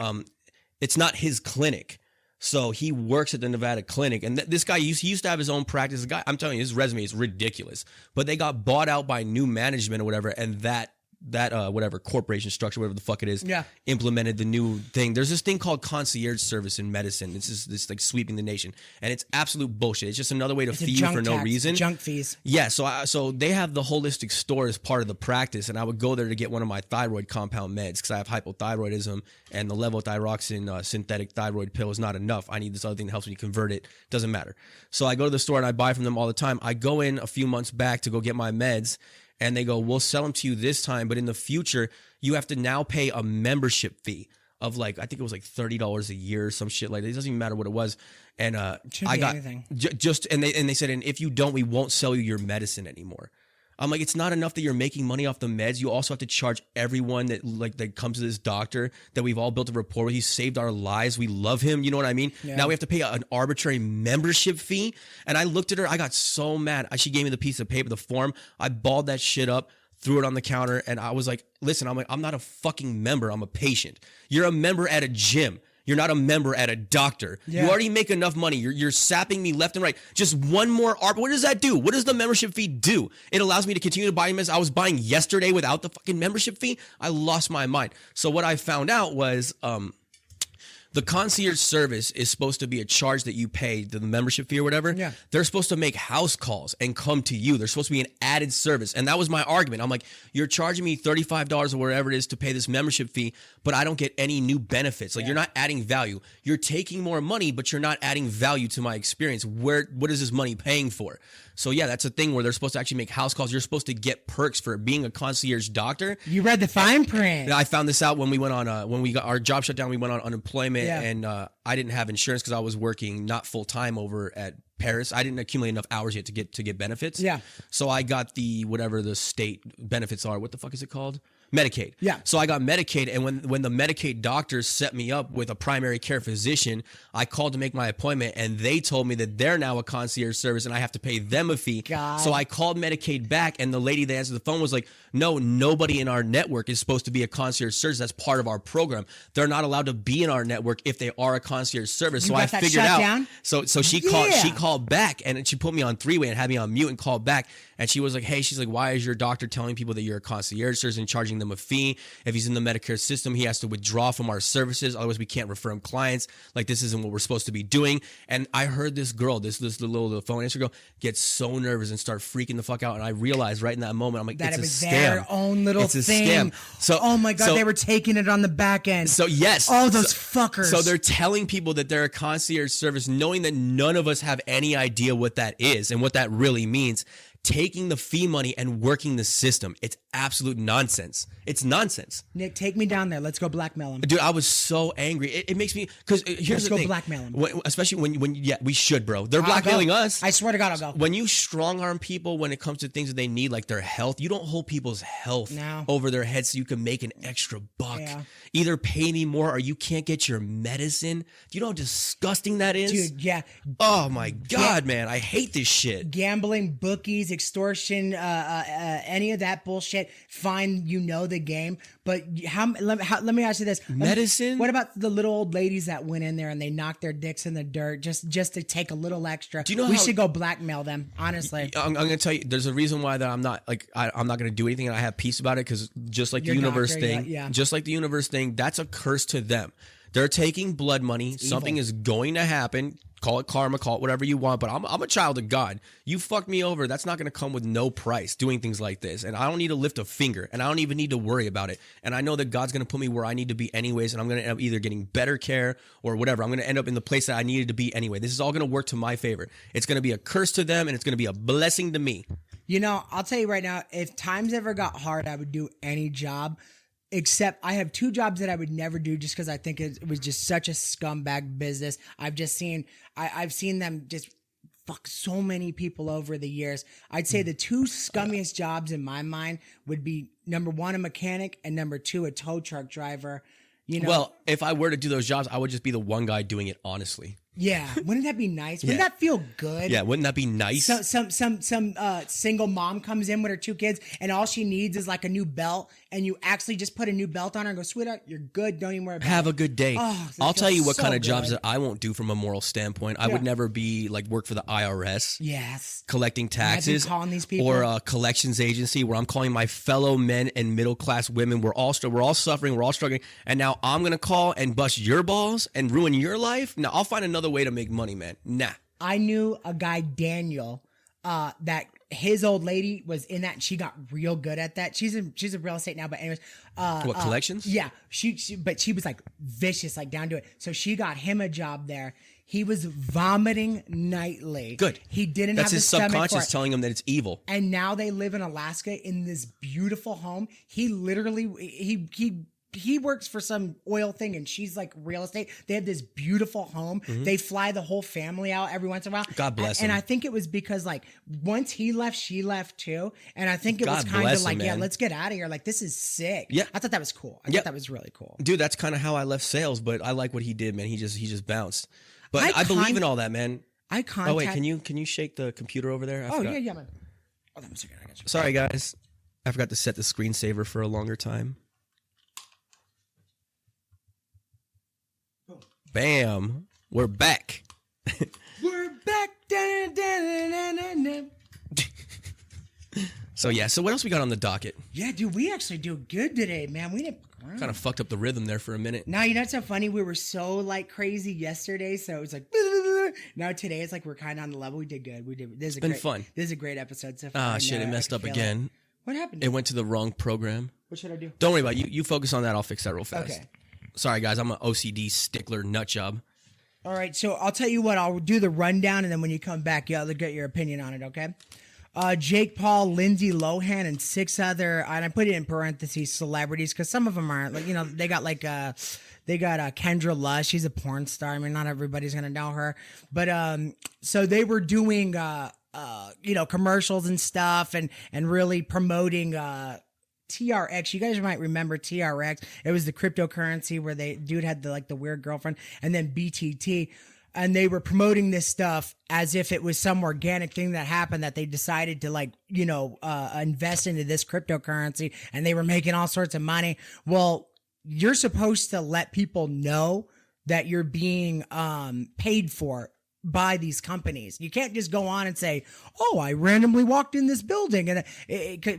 it's not his clinic. So he works at the Nevada clinic, and this guy he used to have his own practice. The guy, I'm telling you, his resume is ridiculous. But they got bought out by new management or whatever, and that whatever corporation structure, whatever the fuck it is, implemented the new thing. There's this thing called concierge service in medicine. This like sweeping the nation, and it's absolute bullshit. It's just another way to fee you for no reason. Junk fees. Yeah, so they have the holistic store as part of the practice, and I would go there to get one of my thyroid compound meds because I have hypothyroidism, and the levothyroxine synthetic thyroid pill is not enough. I need this other thing that helps me convert it. Doesn't matter. So I go to the store and I buy from them all the time. I go in a few months back to go get my meds, and they go, we'll sell them to you this time, but in the future, you have to now pay a membership fee of like, I think it was like $30 a year or some shit like that. It doesn't even matter what it was. And I got anything. and they said, and if you don't, we won't sell you your medicine anymore. I'm like, it's not enough that you're making money off the meds. You also have to charge everyone that comes to this doctor that we've all built a rapport with. He saved our lives. We love him. You know what I mean? Yeah. Now we have to pay an arbitrary membership fee. And I looked at her. I got so mad. She gave me the piece of paper, the form. I balled that shit up, threw it on the counter. And I was like, listen, I'm not a fucking member. I'm a patient. You're a member at a gym. You're not a member at a doctor. Yeah. You already make enough money. You're sapping me left and right. Just one more what does that do? What does the membership fee do? It allows me to continue to buy meds I was buying yesterday without the fucking membership fee. I lost my mind. So what I found out was the concierge service is supposed to be a charge that you pay, the membership fee or whatever. Yeah. They're supposed to make house calls and come to you. They're supposed to be an added service. And that was my argument. I'm like, you're charging me $35 or whatever it is to pay this membership fee, but I don't get any new benefits. Like, you're not adding value. You're taking more money, but you're not adding value to my experience. What is this money paying for? So yeah, that's a thing where they're supposed to actually make house calls. You're supposed to get perks for being a concierge doctor. You read the fine print. I found this out when we went on when we got our job shut down. We went on unemployment, Yeah. and I didn't have insurance because I was working not full time over at Paris. I didn't accumulate enough hours yet to get benefits. Yeah. So I got the whatever the state benefits are. What the fuck is it called? Medicaid. Yeah. So I got Medicaid, and when the Medicaid doctors set me up with a primary care physician, I called to make my appointment, and they told me that they're now a concierge service, and I have to pay them a fee. God. So I called Medicaid back, and the lady that answered the phone was like, "No, nobody in our network is supposed to be a concierge service. That's part of our program. They're not allowed to be in our network if they are a concierge service." You So got I that figured shut out. down? So she called back, and she put me on three-way and had me on mute and called back, and she was like, "Hey," she's like, "why is your doctor telling people that you're a concierge service and charging them a fee? If he's in the Medicare system, he has to withdraw from our services. Otherwise, we can't refer him clients. Like, this isn't what we're supposed to be doing." And I heard this girl, this little phone answer girl, get so nervous and start freaking the fuck out. And I realized right in that moment, I'm like, That it's it a was scam. their own little It's a thing. scam. So, oh my God, so- they were taking it on the back end. So yes. Oh, those fuckers. So they're telling people that they're a concierge service, knowing that none of us have any idea what that is and what that really means. Taking the fee money and working the system. It's absolute nonsense. It's nonsense. Nick, take me down there. Let's go blackmail him. Dude, I was so angry. It makes me, because here's Let's the go thing. blackmail him. Especially when yeah, we should, bro. They're I'll blackmailing go. us. I swear to God, I'll go. When you strong arm people when it comes to things that they need, like their health, you don't hold people's health No. over their heads so you can make an extra buck. Yeah. Either pay me more or you can't get your medicine. Do you know how disgusting that is? Dude, yeah. Oh my God, man. I hate this shit. Gambling, bookies, extortion, any of that bullshit. Fine, you know the game, but let me ask you this: Medicine? What about the little old ladies that went in there and they knocked their dicks in the dirt just to take a little extra? Do you know we how- should go blackmail them? Honestly, I'm going to tell you, there's a reason why that I'm not like, I'm not going to do anything and I have peace about it, because just like Your the universe doctor, thing, yeah. just like the universe thing, that's a curse to them. They're taking blood money. Something is going to happen. Call it karma, call it whatever you want, but I'm a child of God. You fucked me over. That's not going to come with no price doing things like this. And I don't need to lift a finger, and I don't even need to worry about it. And I know that God's going to put me where I need to be anyways, and I'm going to end up either getting better care or whatever. I'm going to end up in the place that I needed to be anyway. This is all going to work to my favor. It's going to be a curse to them, and it's going to be a blessing to me. you know, I'll tell you right now, if times ever got hard, I would do any job. Except I have two jobs that I would never do just because I think it was just such a scumbag business. I've seen them just fuck so many people over the years. I'd say the two scummiest jobs in my mind would be number one, a mechanic, and number two, a tow truck driver. You know, Well, if I were to do those jobs, I would just be the one guy doing it honestly. yeah. Wouldn't that be nice? Wouldn't Yeah. that feel good? Yeah, wouldn't that be nice? So, some single mom comes in with her two kids, and all she needs is like a new belt, and you actually just put a new belt on her and go, "Sweetheart, you're good. Don't even worry about Have it." a good day. Oh, this I'll tell feels you what so kind of jobs good. that I won't do from a moral standpoint. I would Yeah. never be like work for the IRS. Yes. Collecting taxes, calling these people. or a collections agency where I'm calling my fellow men and middle class women. We're all suffering, we're all struggling, and now I'm gonna call and bust your balls and ruin your life. Now I'll find another way to make money, man. Nah. I knew a guy, Daniel, that his old lady was in that, and she got real good at that. She's in real estate now, but anyways, What, collections? Yeah, but she was like vicious, like down to it. So she got him a job there. He was vomiting nightly. Good. He didn't That's have his the stomach for subconscious it. telling him that it's evil. And now they live in Alaska in this beautiful home. He literally he works for some oil thing, and she's like real estate. They have this beautiful home. They fly the whole family out every once in a while. Mm-hmm. God bless And him. I think it was because like once he left, she left too. And I think it was God kind bless of him, like, yeah, man. let's get out of here. Like, this is sick. Yeah. I thought that was cool. I Yeah. thought that was really cool. Dude, that's kind of how I left sales, but I like what he did, man. He just bounced. But I I believe con- in all that, man. I contact. Oh wait, can you shake the computer over there? I Oh forgot. yeah, man. Oh, that was a second. I got you. Sorry, guys. I forgot to set the screensaver for a longer time. Bam. We're back. We're back. So yeah, so what else we got on the docket? Yeah, dude, we actually do good today, man. We didn't. Kind of fucked up the rhythm there for a minute. Now, you know what's so funny? We were so like crazy yesterday, so it was like now today it's like we're kind of on the level. We did good. We did. This is been great, fun. This is a great episode so far. Ah, I shit, know, it I messed can up feel again. What happened? It went to the wrong program. What should I do? Don't worry about it. You focus on that. I'll fix that real fast. Okay. Sorry, guys. I'm an OCD stickler nut job. All right, so I'll tell you what. I'll do the rundown, and then when you come back, you'll get your opinion on it. Okay. Jake Paul, Lindsay Lohan, and 6 other, and I put it in parentheses, celebrities, because some of them aren't. Like, you know, they got Kendra Lush. She's a porn star. I mean, not everybody's gonna know her, but so they were doing commercials and stuff, and really promoting TRX. You guys might remember TRX. It was the cryptocurrency where dude had the weird girlfriend, and then BTT. And they were promoting this stuff as if it was some organic thing that happened, that they decided to invest into this cryptocurrency, and they were making all sorts of money. Well, you're supposed to let people know that you're being paid for by these companies. You can't just go on and say, "Oh, I randomly walked in this building," and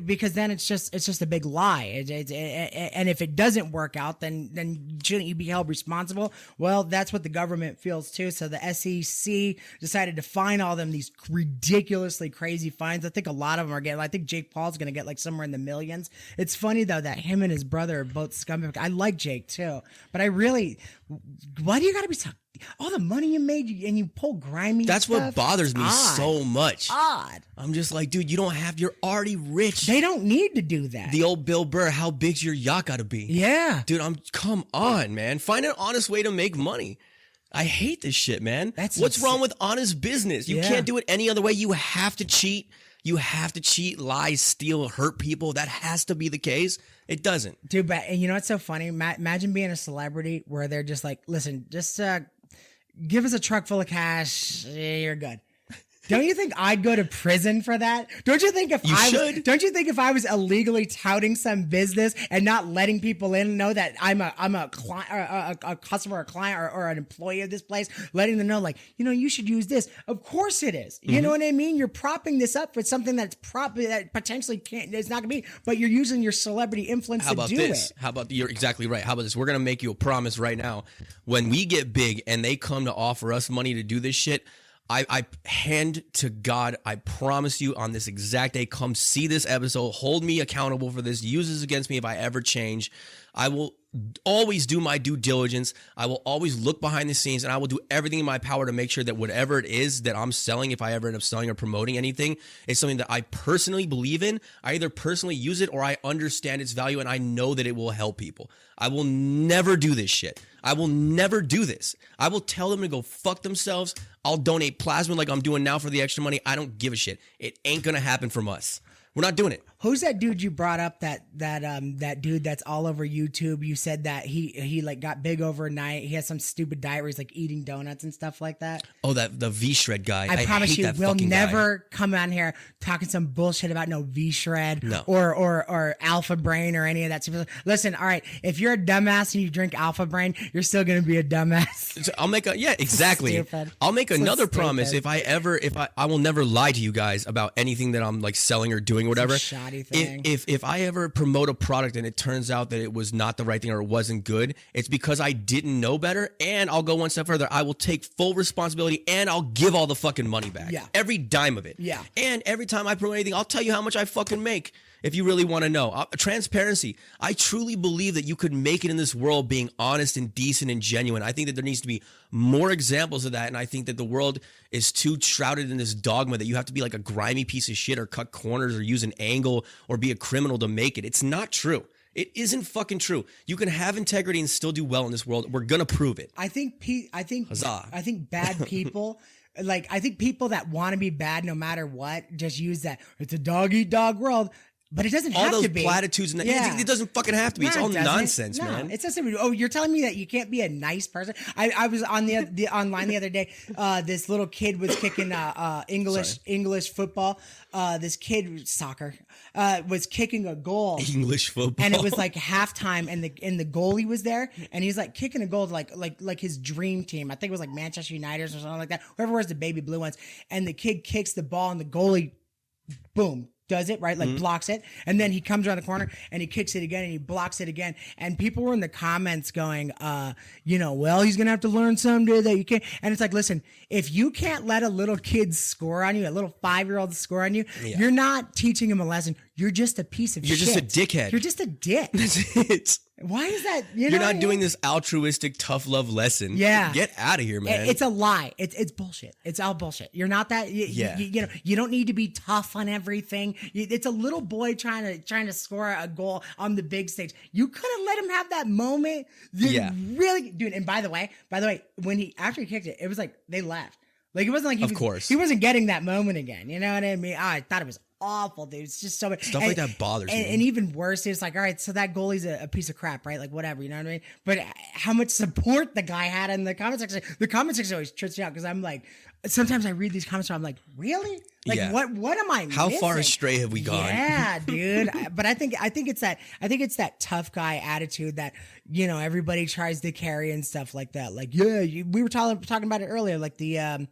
because then it's just a big lie. And if it doesn't work out, then shouldn't you be held responsible? Well, that's what the government feels too. So the SEC decided to fine all them these ridiculously crazy fines. I think a lot of them are getting. I think Jake Paul's going to get somewhere in the millions. It's funny though that him and his brother are both scumbags. I like Jake too, but why do you got to be so? All the money you made and you pull grimy That's stuff? what bothers me so much. Odd. I'm just like, dude, you're already rich. They don't need to do that. The old Bill Burr, how big's your yacht got to be? Yeah. Dude, come on, man. Find an honest way to make money. I hate this shit, man. What's wrong with honest business? You can't do it any other way. You have to cheat. You have to cheat, lie, steal, hurt people. That has to be the case. It doesn't. Dude, but and you know what's so funny? Imagine being a celebrity where they're just like, listen, just give us a truck full of cash. You're good. Don't you think I'd go to prison for that? Don't you think if I was illegally touting some business and not letting people in know that I'm a client, a customer, a client, or an employee of this place, letting them know you should use this. Of course it is. You know what I mean? You're propping this up for something that potentially it's not gonna be, but you're using your celebrity influence to do it. How about you're exactly right. How about this? We're gonna make you a promise right now. When we get big and they come to offer us money to do this shit, I hand to God, I promise you on this exact day, come see this episode, hold me accountable for this, use this against me if I ever change. I will always do my due diligence. I will always look behind the scenes, and I will do everything in my power to make sure that whatever it is that I'm selling, if I ever end up selling or promoting anything, is something that I personally believe in. I either personally use it or I understand its value and I know that it will help people. I will never do this shit. I will never do this. I will tell them to go fuck themselves. I'll donate plasma like I'm doing now for the extra money. I don't give a shit. It ain't gonna happen from us. We're not doing it. Who's that dude you brought up? That dude that's all over YouTube. You said that he got big overnight. He has some stupid diet where he's eaating donuts and stuff like that. Oh, the V-Shred guy. I promise hate you, that we'll fucking never guy. come on here talking some bullshit about no V-Shred No. or Alpha Brain or any of that stuff. Listen, all right, if you're a dumbass and you drink Alpha Brain, you're still gonna be a dumbass. So I'll make exactly. Stupid. I'll make So another stupid. promise if I will never lie to you guys about anything that I'm selling or doing or whatever. Shoddy thing. If I ever promote a product and it turns out that it was not the right thing or it wasn't good, it's because I didn't know better. And I'll go one step further. I will take full responsibility and I'll give all the fucking money back. Yeah. Every dime of it. Yeah. And every time I promote anything, I'll tell you how much I fucking make. If you really want to know. Transparency. I truly believe that you could make it in this world being honest and decent and genuine. I think that there needs to be more examples of that. And I think that the world is too shrouded in this dogma that you have to be like a grimy piece of shit or cut corners or use an angle or be a criminal to make it. It's not true. It isn't fucking true. You can have integrity and still do well in this world. We're going to prove it. I think Huzzah. I think bad people I think people that want to be bad no matter what just use that. It's a dog eat dog world. But it doesn't have all to those be. platitudes and that. Yeah. It doesn't fucking have to be. No, it's all it doesn't. nonsense, No, man. It's just you're telling me that you can't be a nice person. I was on the online the other day. This little kid was kicking English football. This kid soccer was kicking a goal. English football. And it was halftime, and the goalie was there, and he's kicking a goal like his dream team. I think it was Manchester United or something like that. Whoever wears the baby blue ones, and the kid kicks the ball, and the goalie, boom, does it right, blocks it, and then he comes around the corner and he kicks it again and he blocks it again, and people were in the comments going, well, he's gonna have to learn someday that you can't. And it's listen, if you can't let a little kid score on you, a little 5-year-old score on you, you're not teaching him a lesson. You're just a piece of shit. You're just a dickhead. You're just a dick. That's it. Why is that? You're not doing this altruistic tough love lesson. Yeah. Get out of here, man. It's a lie. It's bullshit. It's all bullshit. You're not that. You don't need to be tough on everything. It's a little boy trying to score a goal on the big stage. You could have let him have that moment. Really, dude. And by the way, when after he kicked it, it was they left. It wasn't of course he wasn't getting that moment again. You know what I mean? I thought it was awful, dude. It's just so much Stuff like that bothers me. And even worse, it's like, all right, so that goalie's a piece of crap, right? Like whatever, you know what I mean? But how much support the guy had in the comment section. The comment section always trips me out because I'm like, sometimes I read these comments and I'm like, really? Like Yeah. what am I How missing? far astray have we gone? Yeah, dude. But I think it's that tough guy attitude that, you know, everybody tries to carry and stuff like that. Like, yeah, we were talking about it earlier, like the oh,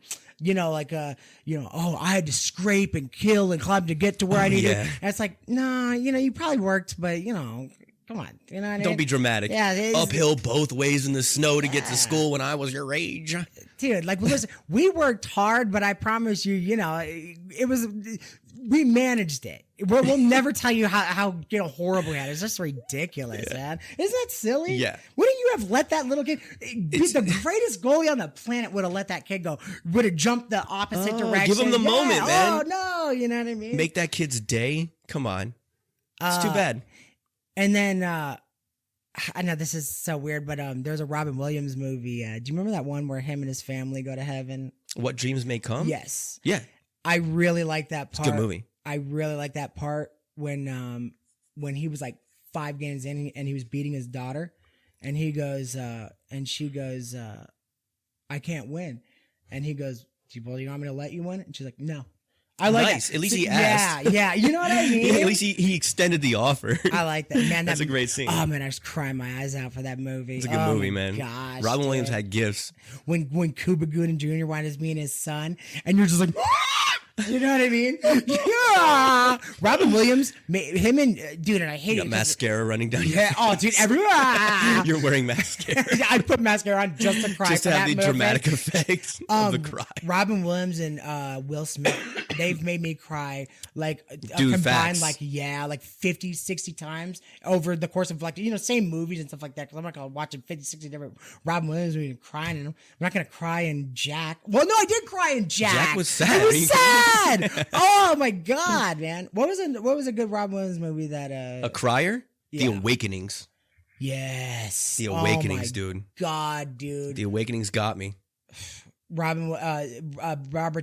I had to scrape and kill and climb to get to where I needed. yeah. And it's like, nah, you know, you probably worked, but you know, come on, you know what I mean? Don't be dramatic. Yeah, uphill both ways in the snow to get to school when I was your age. Dude, like, listen, we worked hard, but I promise you, you know, we managed it. We'll never tell you how you know, horrible we had. It's just ridiculous, man. Isn't that silly? Yeah. Wouldn't you have let that little kid, the greatest goalie on the planet would have let that kid go, would have jumped the opposite direction. Give him the moment, man. Oh, no, you know what I mean? Make that kid's day. Come on. It's too bad. And then, I know this is so weird, but there's a Robin Williams movie. Do you remember that one where him and his family go to heaven? What Dreams May Come? Yes. Yeah. I really like that part. It's a good movie. I really like that part when he was like 5 games in and he was beating his daughter, and he goes and she goes, I can't win, and he goes, do you want me to let you win? And she's like, no. I like nice. that. At least he asked. Yeah. You know what I mean? At least he extended the offer. I like that, man. That's a great scene. Oh man, I was crying my eyes out for that movie. It's a good movie, man. Gosh, Robin Williams dude. had gifts. When Cuba Gooding Jr. wanted me and his son, and you're just like, you know what I mean? Yeah. Robin Williams, him and dude, and I hate You it. got mascara running down your Yeah. Oh, dude, everyone. You're wearing mascara. I put mascara on just to cry. Just for to have that the movie. dramatic effect of the cry. Robin Williams and Will Smith, they've made me cry like Dude, combined facts. like 50, 60 times over the course of like, you know, same movies and stuff like that. Cause I'm not gonna watch 50, 60 different Robin Williams movies and crying in them. I'm not gonna cry in Jack. Well, no, I did cry in Jack. Jack was sad. It was sad. Oh my God, man. What was a good Robin Williams movie that A Crier? Yeah. The Awakenings. Yes. The Oh Awakenings, my dude. God, dude. The Awakenings got me. Robert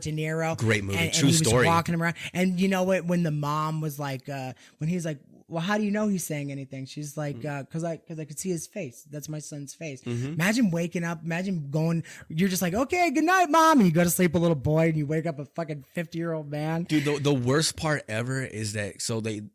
De Niro. Great movie. And True he was story. walking around. And you know what? When the mom was like, when he was like, well, how do you know he's saying anything? She's like, cause I could see his face. That's my son's face. Mm-hmm. Imagine waking up, imagine going, you're just like, okay, good night, mom. And you go to sleep a little boy and you wake up a fucking 50-year-old man. Dude, the worst part ever is that,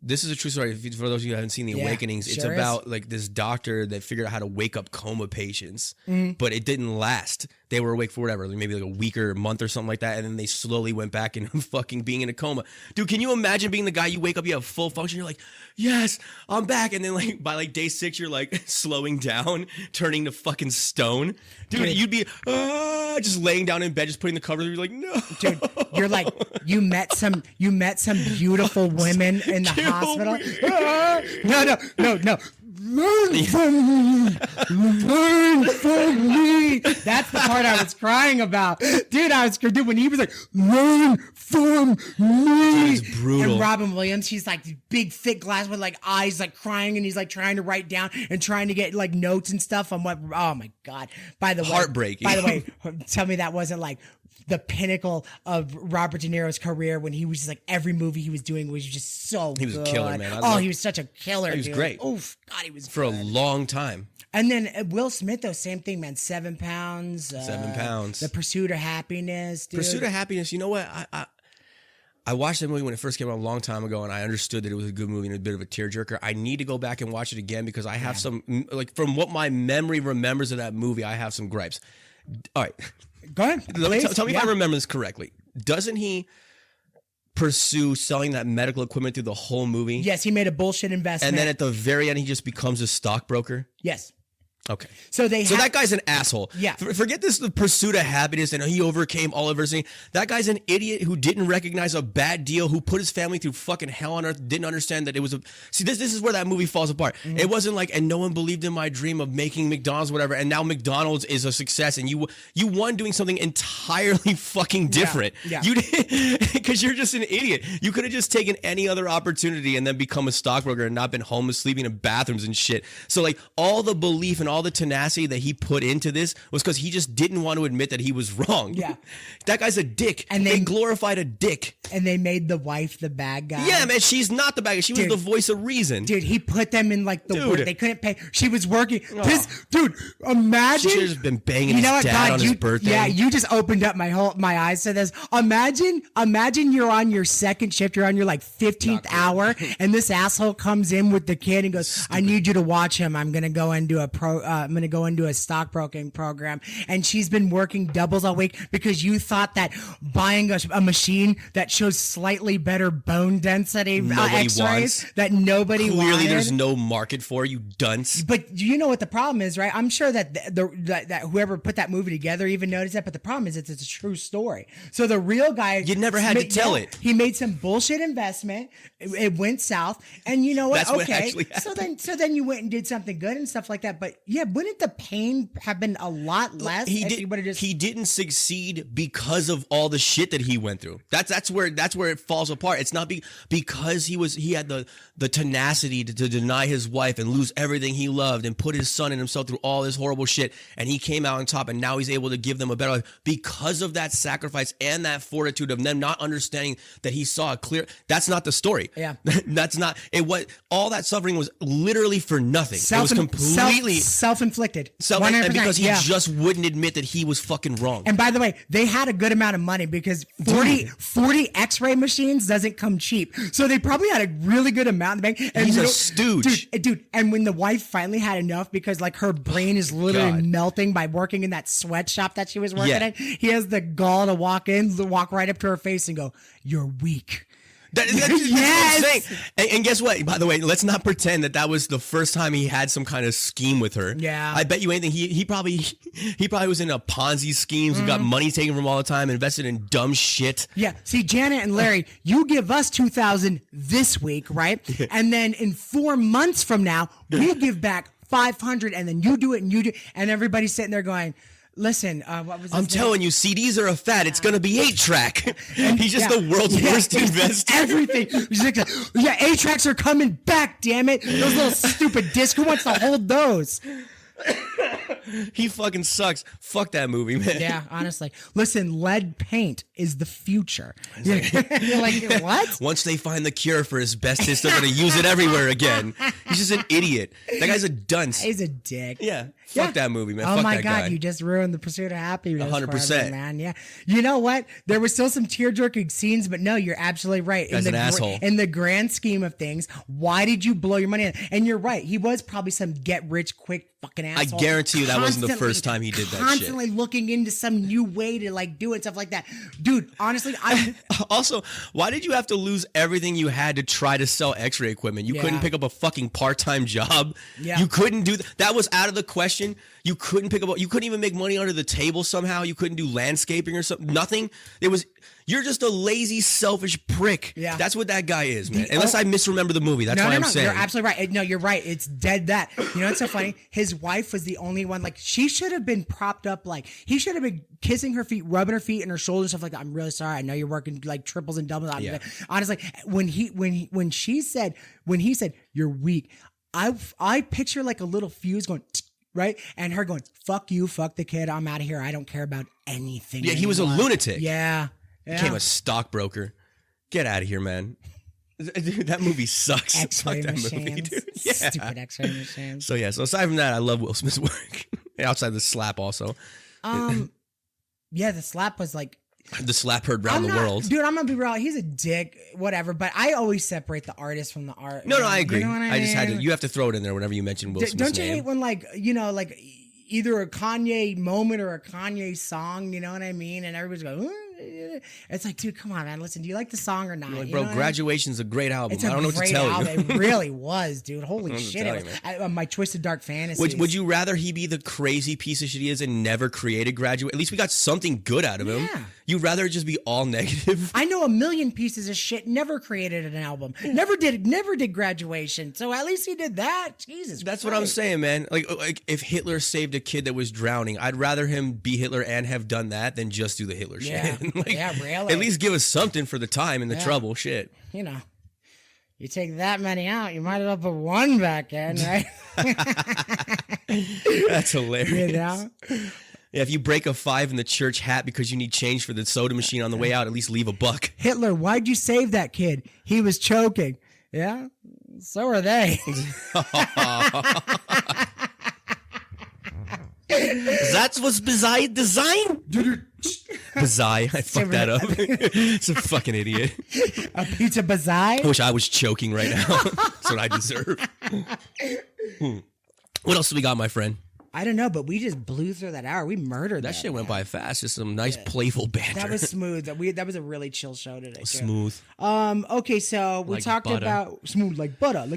this is a true story. For those of you who haven't seen The Yeah, Awakenings, it's sure is. about like this doctor that figured out how to wake up coma patients, Mm-hmm. but it didn't last. They were awake for whatever, maybe like a week or a month or something like that, and then they slowly went back into fucking being in a coma. Dude, can you imagine being the guy, you wake up, you have full function, you're like, yes, I'm back, and then like by like day 6, you're like slowing down, turning to fucking stone. Dude, you'd be just laying down in bed, just putting the covers, you're like, no. Dude, you're like, you met some beautiful women in the hospital. No. Learn from me. Learn from me. That's the part I was crying about. Dude, when he was like, learn from me. Dude, it's brutal. And Robin Williams, he's like big, thick glass with like eyes, like crying, and he's like trying to write down and trying to get like notes and stuff on what, oh my God. By the way, Heartbreaking. By the way, tell me that wasn't like the pinnacle of Robert De Niro's career when he was just like every movie he was doing was just so He was a good. killer, man. He was such a killer. He was dude. great. Oof, God, he was For a good. long time. And then Will Smith, though, same thing, man. 7 pounds. 7 pounds. The Pursuit of Happiness, dude. Pursuit of Happiness, you know what? I watched that movie when it first came out a long time ago, and I understood that it was a good movie and a bit of a tearjerker. I need to go back and watch it again because I have some, like, from what my memory remembers of that movie, I have some gripes. All right. Go ahead. Tell me Yeah. if I remember this correctly. Doesn't he pursue selling that medical equipment through the whole movie? Yes, he made a bullshit investment. And then at the very end, he just becomes a stockbroker? Yes. Okay. So that guy's an asshole. Yeah. Forget this, the pursuit of happiness and he overcame all adversity. That guy's an idiot who didn't recognize a bad deal, who put his family through fucking hell on earth, didn't understand that it was this is where that movie falls apart. Mm-hmm. It wasn't like, and no one believed in my dream of making McDonald's, whatever, and now McDonald's is a success and you won doing something entirely fucking different. Yeah. You did, because you're just an idiot. You could have just taken any other opportunity and then become a stockbroker and not been homeless, sleeping in bathrooms and shit. So like all the belief and all the tenacity that he put into this was because he just didn't want to admit that he was wrong. Yeah. That guy's a dick. And they then- glorified a dick. and they made the wife the bad guy. Yeah, man, she's not the bad guy. She was the voice of reason. Dude, he put them in like the Dude. work. They couldn't pay. She was working. Dude, imagine. She should have been banging You know his what, dad God, on his birthday. Yeah, you just opened up my eyes to this. Imagine you're on your second shift. You're on your like 15th hour, and this asshole comes in with the kid and goes, "I need you to watch him. I'm gonna go into a stockbroking program." And she's been working doubles all week because you thought that buying a machine that shows slightly better bone density Nobody X-rays wants. that nobody Clearly, wanted. there's no market for you, dunce. But you know what the problem is, right? I'm sure that that whoever put that movie together even noticed that. But the problem is it's a true story. So the real guy, You never had to tell it. He made some bullshit investment. It went south, and you know what? That's what Okay, actually happened. so then you went and did something good and stuff like that. But yeah, wouldn't the pain have been a lot less? He didn't succeed because of all the shit that he went through. That's where it falls apart. It's not because he had the tenacity to deny his wife and lose everything he loved and put his son and himself through all this horrible shit, and he came out on top, and now he's able to give them a better life because of that sacrifice and that fortitude of them not understanding that he saw a clear. That's not the story. Yeah. That's not it. What all that suffering was literally for nothing. It was completely self-inflicted. and because he yeah. just wouldn't admit that he was fucking wrong. And by the way, they had a good amount of money because 40 X-ray machines doesn't come cheap. So they probably had a really good amount in the bank. And He's a stooge. Dude, and when the wife finally had enough because like her brain is literally God. melting by working in that sweatshop that she was working Yeah. in, he has the gall to walk right up to her face and go, "You're weak." That's what I'm saying. And guess what? By the way, let's not pretend that was the first time he had some kind of scheme with her. Yeah. I bet you anything. He probably was in a Ponzi schemes and got money taken from him all the time, invested in dumb shit. Yeah. See, Janet and Larry, you give us 2,000 this week, right? And then in 4 months from now, we'll give back 500, and then you do it, and everybody's sitting there going, "Listen, what was I'm telling you, CDs are a fad. It's gonna be 8-track. He's just Yeah. the world's worst investor. Everything. He's like, yeah, 8-tracks are coming back, damn it. Those little stupid discs. Who wants to hold those? He fucking sucks. Fuck that movie, man. Yeah, honestly. Listen, lead paint is the future. You're like, what? Once they find the cure for asbestos, they're gonna use it everywhere again. He's just an idiot. That guy's a dunce. He's a dick. Yeah. Fuck that movie, man. Oh Fuck my that God, guy. you just ruined the pursuit of happiness. 100%. Man. Yeah. You know what? There were still some tear-jerking scenes, but no, you're absolutely right. Guy's an asshole. In the grand scheme of things, why did you blow your money? And you're right. He was probably some get-rich-quick fucking asshole. I guarantee you that wasn't the Constantly- first time he did that shit. Constantly looking into some new way to like do it, stuff like that. Dude, honestly, Also, why did you have to lose everything you had to try to sell x-ray equipment? You couldn't pick up a fucking part-time job. Yeah. You couldn't do that was out of the question. You couldn't even make money under the table somehow. You couldn't do landscaping or something. Nothing. You're just a lazy, selfish prick. Yeah. That's what that guy is, man. Unless I misremember the movie. That's why I'm saying. You're absolutely right. No, you're right. It's dead that. You know what's so funny? His wife was the only one. Like, she should have been propped up. Like, he should have been kissing her feet, rubbing her feet and her shoulders, stuff like that. I'm really sorry. I know you're working like triples and doubles. Yeah. Honestly, when he said, "You're weak," I picture like a little fuse going, right? And her going, "Fuck you, fuck the kid. I'm out of here. I don't care about anything." Yeah, he was a anymore." lunatic. Yeah. Became a stockbroker. Get out of here, man. Dude, that movie sucks. X-ray Fuck that machines. movie, dude. Yeah. Stupid X-ray machines. So aside from that, I love Will Smith's work. Outside the slap, also. Yeah, the slap was like, The slap heard around the world. Dude, I'm gonna be real. He's a dick, whatever. But I always separate the artist from the art. No, I agree. You know what I just had to. mean? You have to throw it in there whenever you mention Will Smith's Don't you name. hate when like either a Kanye moment or a Kanye song? You know what I mean? And everybody's going. It's like, dude, come on, man. Listen, do you like the song or not? Like, You bro, know what I mean? Graduation's a great album. It's I don't know what to tell you. It really was, dude. Holy what to shit! tell It you, was, my Twisted Dark Fantasy. Would you rather he be the crazy piece of shit he is and never created Graduate? At least we got something good out of him. Yeah. You'd rather it just be all negative? I know a million pieces of shit never created an album. Never did Graduation. So at least he did that. Jesus That's Christ. what I'm saying, man. Like if Hitler saved a kid that was drowning, I'd rather him be Hitler and have done that than just do the Hitler Yeah. shit. Yeah, really. At least give us something for the time and the trouble. Shit. You know, you take that many out, you might as well put one back in, right? That's hilarious. You know? Yeah, if you break a 5 in the church hat because you need change for the soda machine on the way out, at least leave a buck. Hitler, why'd you save that kid? He was choking. Yeah, so are they. That was beside design? Bazai. I fucked that up. It's a fucking idiot. A pizza bazai? I wish I was choking right now. That's what I deserve. What else do we got, my friend? I don't know, but we just blew through that hour. We murdered that. That shit went by fast. Just some nice playful banter. That was smooth. That was a really chill show today. Too. Smooth. Okay, so we Like talked butter. about smooth like butter,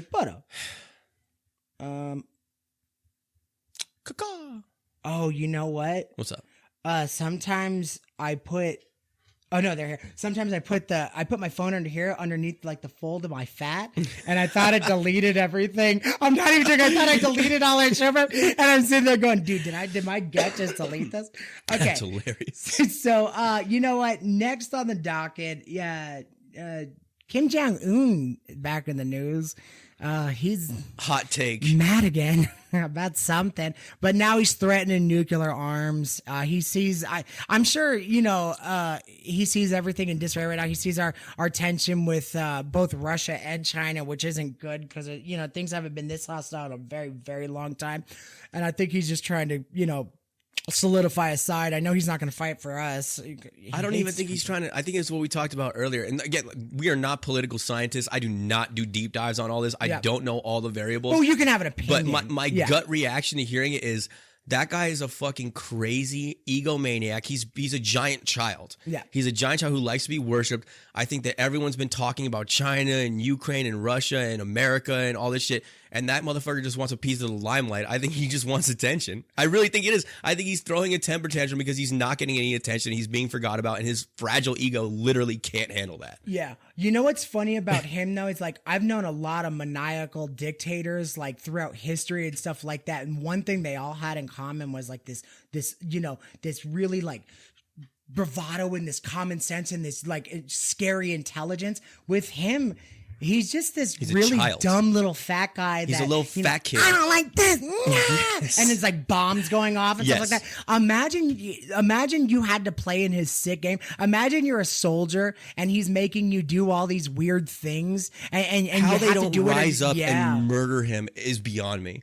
Caw-caw. Oh, you know what? What's up? Sometimes I put. Oh no, they're here. Sometimes I put my phone under here underneath like the fold of my fat, and I thought it deleted everything. I'm not even joking. I thought I deleted all that shit, and I'm sitting there going, dude, did my gut just delete this? Okay, That's hilarious. So, you know what? Next on the docket, Kim Jong Un back in the news. He's Hot take. mad again about something, but now he's threatening nuclear arms. He sees, I'm sure, he sees everything in disarray right now. He sees our tension with both Russia and China, which isn't good because, things haven't been this hostile in a very, very long time. And I think he's just trying to, solidify a side. I know he's not going to fight for us. I don't even think he's trying to. I think it's what we talked about earlier. And again, we are not political scientists. I do not do deep dives on all this. I don't know all the variables. Oh, you can have an opinion. But my gut reaction to hearing it is that guy is a fucking crazy egomaniac. He's a giant child. Yeah. He's a giant child who likes to be worshipped. I think that everyone's been talking about China and Ukraine and Russia and America and all this shit. And that motherfucker just wants a piece of the limelight. I think he just wants attention. I really think it is. I think he's throwing a temper tantrum because he's not getting any attention. He's being forgot about, and his fragile ego literally can't handle that. Yeah. You know what's funny about him though? It's like I've known a lot of maniacal dictators like throughout history and stuff like that. And one thing they all had in common was like this really like bravado and this common sense and this like scary intelligence. With him, he's just this really dumb little fat guy. He's a little fat kid. I don't like this. And it's like bombs going off and stuff like that. Imagine you had to play in his sick game. Imagine you're a soldier and he's making you do all these weird things. And how you they have to don't do rise up yeah. and murder him is beyond me.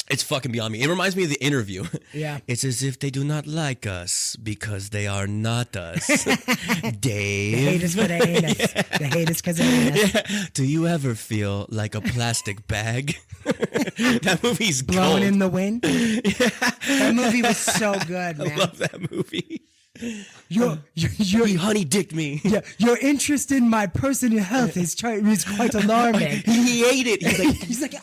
It's fucking beyond me. It reminds me of The Interview. Yeah. It's as if they do not like us because they are not us. Dave. The hate is for the anus. Yeah. The hate is because of anus. Yeah. Do you ever feel like a plastic bag? That movie's Blown gold. in the wind. Yeah. That movie was so good, man. I love that movie. He honey dicked me. Yeah, your interest in my personal health is quite alarming. He ate it. He's like,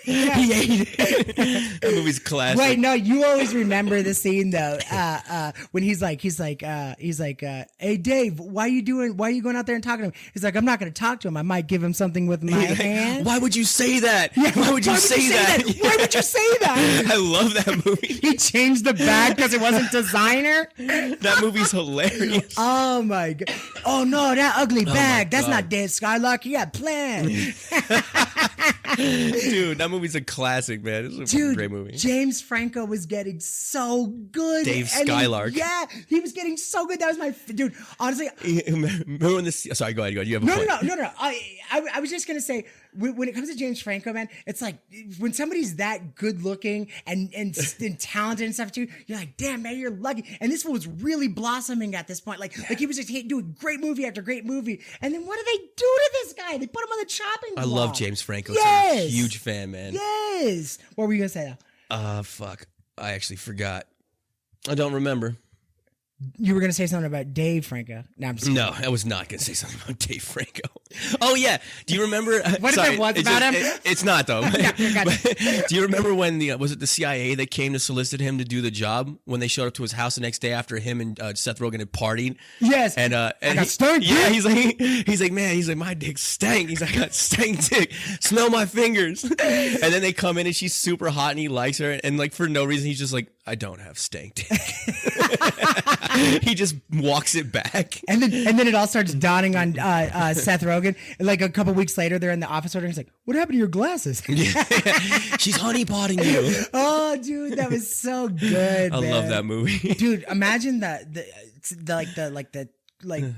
he ate it. That movie's classic. Wait, no, you always remember the scene though, when he's like, hey Dave, why are you going out there and talking to him? He's like, I'm not going to talk to him. I might give him something with my hand. Why would you say that? Yeah, why would you say that? Why would you say that? I love that movie. He changed the bag because it wasn't designer. That movie's hilarious. Oh my god! Oh no, that ugly bag. That's God. not Dave Skylark. He had plans. Dude, that movie's a classic, man. It's a great movie. James Franco was getting so good. Dave Skylark. He was getting so good. That was my dude. Honestly, remember when this? Sorry, go ahead. You have a point. No. I was just gonna say when it comes to James Franco, man, it's like when somebody's that good looking and talented and stuff too, you're like, damn, man, you're lucky. And this one was really blossoming at this point. Like he was just doing great movie after great movie. And then what do they do to this guy? They put him on the chopping block. I love James Franco. Yes. I'm a huge fan, man. Yes. What were you gonna say? Fuck. I actually forgot. I don't remember. You were gonna say something about Dave Franco. No, I'm just No, I was not gonna say something about Dave Franco. Oh yeah, do you remember? What if it was about him? It's not though. Yeah, Do you remember when was it the CIA that came to solicit him to do the job when they showed up to his house the next day after him and Seth Rogen had partied? Yes. And I got stank. Yeah, he's like, man, my dick stank. He's like, I got stank dick. Smell my fingers. And then they come in and she's super hot and he likes her and like for no reason he's just like, I don't have stank dick. He just walks it back. And then it all starts dawning on Seth Rogen. And like a couple weeks later, they're in the office order. And he's like, "What happened to your glasses?" She's honeypotting you. Oh, dude, that was so good. I man. love that movie. Dude, imagine the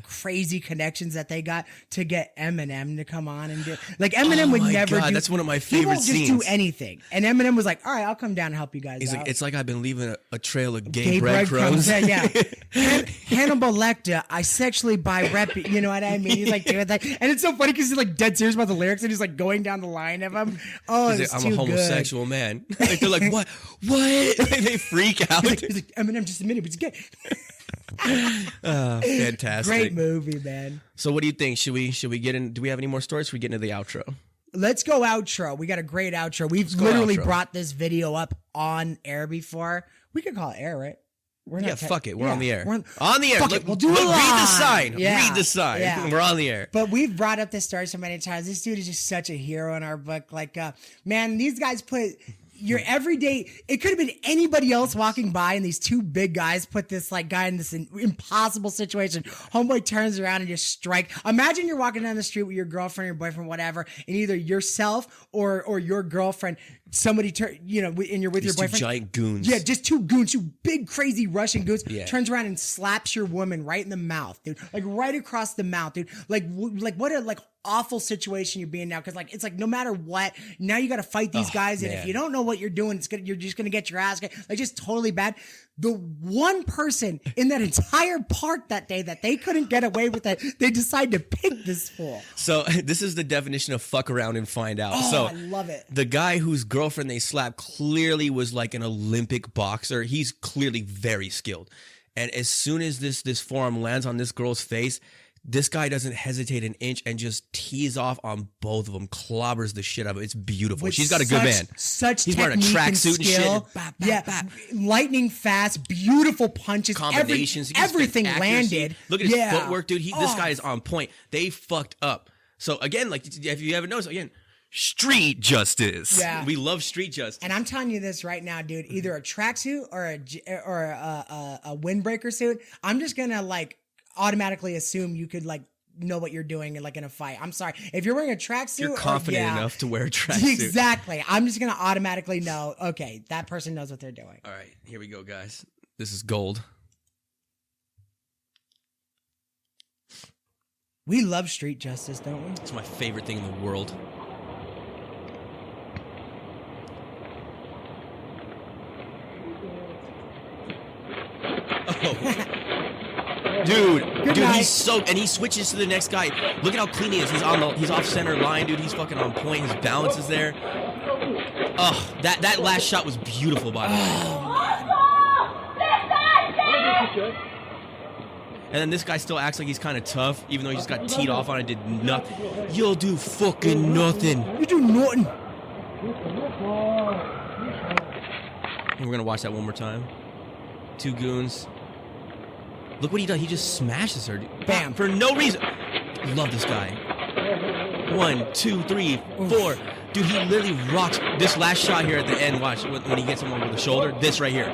crazy connections that they got to get Eminem to come on and do. Like Eminem would never. God, do, that's one of my he favorite won't just scenes. do anything. And Eminem was like, "All right, I'll come down and help you guys He's out." like, it's like I've been leaving a trail of gay Gay breadcrumbs. Yeah. Hannibal Lecter, I sexually by rep. You know what I mean? He's like doing that, and it's so funny because he's like dead serious about the lyrics, and he's like going down the line of them. Oh, it's I'm too a homosexual man. Like, they're like, what? Like, they freak out. He's like, Eminem, just a minute, but it's gay. Fantastic. Great movie, man. So what do you think? Should we get in? Do we have any more stories? Should we get into the outro? Let's go outro. We got a great outro. We've go literally outro. brought this video up on air before. We could call it air, right? We're Yeah, fuck it. We're on the air. We're on the air. Fuck Look, it. We'll do it read the live. sign. Yeah. Read the sign. Yeah. We're on the air. But we've brought up this story so many times. This dude is just such a hero in our book. Like, man, these guys put your everyday. It could have been anybody else walking by, and these two big guys put this like guy in this impossible situation. Homeboy turns around and just strike. Imagine you're walking down the street with your girlfriend, your boyfriend, whatever, and either yourself or your girlfriend, somebody and you're with These your two boyfriend. giant goons. Yeah, just two goons, two big crazy Russian goons. Yeah. Turns around and slaps your woman right in the mouth, dude. Like right across the mouth, dude. Like what a awful situation you're being now, because it's like no matter what, now you got to fight these guys, and man. if you don't know what you're doing, you're just gonna get your ass kicked. Like just totally bad. The one person in that entire park that day that they couldn't get away with it, they decide to pick this fool. So this is the definition of fuck around and find out. Oh, So I love it. The guy whose girlfriend they slapped clearly was like an Olympic boxer. He's clearly very skilled. And as soon as this forearm lands on this girl's face, this guy doesn't hesitate an inch and just tees off on both of them, clobbers the shit out of it. It's beautiful. With She's got a good man. He's wearing a tracksuit and shit. skill. Bap, bap, Yeah, bap. lightning fast, beautiful punches, Combinations. everything He just accuracy. landed. Look at his Yeah. footwork, dude. This guy is on point. They fucked up. So again, like if you haven't noticed, again, street justice. Yeah. We love street justice. And I'm telling you this right now, dude. Either a tracksuit or a windbreaker suit. I'm just gonna automatically assume you could know what you're doing in a fight. I'm sorry. If you're wearing a tracksuit, You're confident enough to wear a tracksuit. Exactly. I'm just gonna automatically know, okay, that person knows what they're doing. All right, here we go, guys. This is gold. We love street justice, don't we? It's my favorite thing in the world. Oh. Dude, night. he's soaked, and he switches to the next guy. Look at how clean he is. He's off center line, dude. He's fucking on point. His balance is there. Oh, that last shot was beautiful, by the way. And then this guy still acts like he's kind of tough, even though he just got teed off on it, did nothing. You'll do fucking nothing. You do nothing. And we're gonna watch that one more time. Two goons. Look what he does. He just smashes her. Bam. For no reason. Love this guy. 1, 2, 3, 4. Dude, he literally rocks this last shot here at the end. Watch when he gets him over the shoulder. This right here.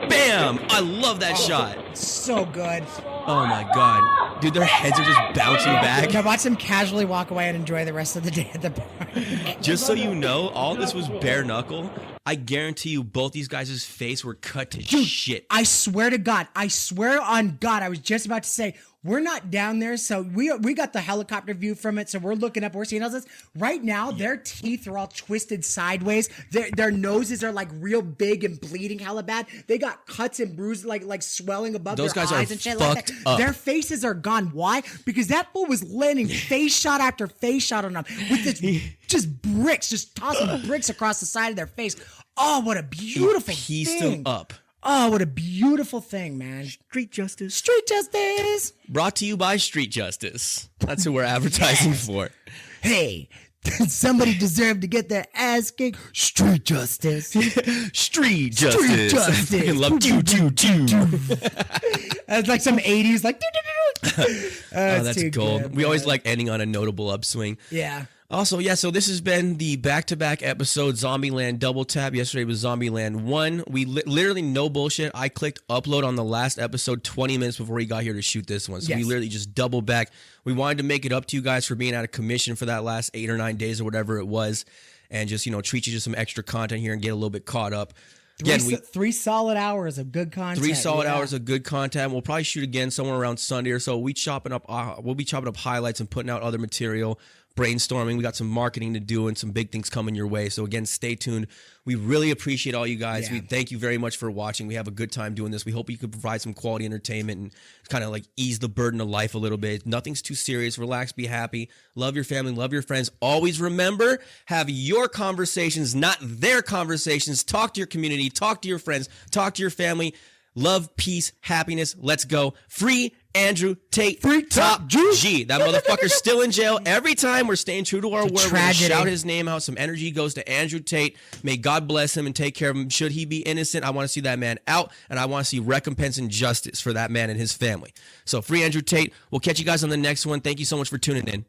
Bam! I love that shot. So good. Oh my god. Dude, their heads are just bouncing back. Now watch them casually walk away and enjoy the rest of the day at the park. Just so you know, all this was bare knuckle. I guarantee you both these guys' face were cut to shit. I swear to God. I swear on God. I was just about to say, we're not down there, so we got the helicopter view from it, so we're looking up, we're seeing all this. Right now, their teeth are all twisted sideways. Their noses are real big and bleeding hella bad. They got cuts and bruises like swelling above Those their guys are eyes and shit like fucked that. up. Their faces are gone. Why? Because that fool was landing face shot after face shot on them with this just bricks, just tossing bricks across the side of their face. Oh, what a beautiful Pieced thing. them up. Oh, what a beautiful thing, man. Street justice. Street justice. Brought to you by Street Justice. That's who we're advertising for. Hey, somebody deserved to get their ass kicked. Street justice. Street justice. Street justice. I fucking love choo. That's like some 80s, Oh, that's too gold. good, We always man. like ending on a notable upswing. Yeah. Also, yeah, so this has been the back-to-back episode Zombieland Double Tap. Yesterday was Zombieland 1. We literally, no bullshit, I clicked upload on the last episode 20 minutes before he got here to shoot this one. So we literally just double back. We wanted to make it up to you guys for being out of commission for that last 8 or 9 days or whatever it was, and just, treat you to some extra content here and get a little bit caught up. Again, three solid hours of good content. 3 solid hours of good content. We'll probably shoot again somewhere around Sunday or so. We'll be chopping up highlights and putting out other material, brainstorming. We got some marketing to do and some big things coming your way. So again, stay tuned. We really appreciate all you guys. We thank you very much for watching. We have a good time doing this. We hope you could provide some quality entertainment and kind of like ease the burden of life a little bit. Nothing's too serious. Relax, be happy. Love your family, love your friends. Always remember, have your conversations, not their conversations. Talk to your community, talk to your friends, talk to your family. Love, peace, happiness. Let's go. Free Andrew Tate. Free Top G. That motherfucker's still in jail. Every time we're staying true to our word. We're gonna shout his name out. Some energy goes to Andrew Tate. May God bless him and take care of him. Should he be innocent, I want to see that man out, and I want to see recompense and justice for that man and his family. So free Andrew Tate. We'll catch you guys on the next one. Thank you so much for tuning in.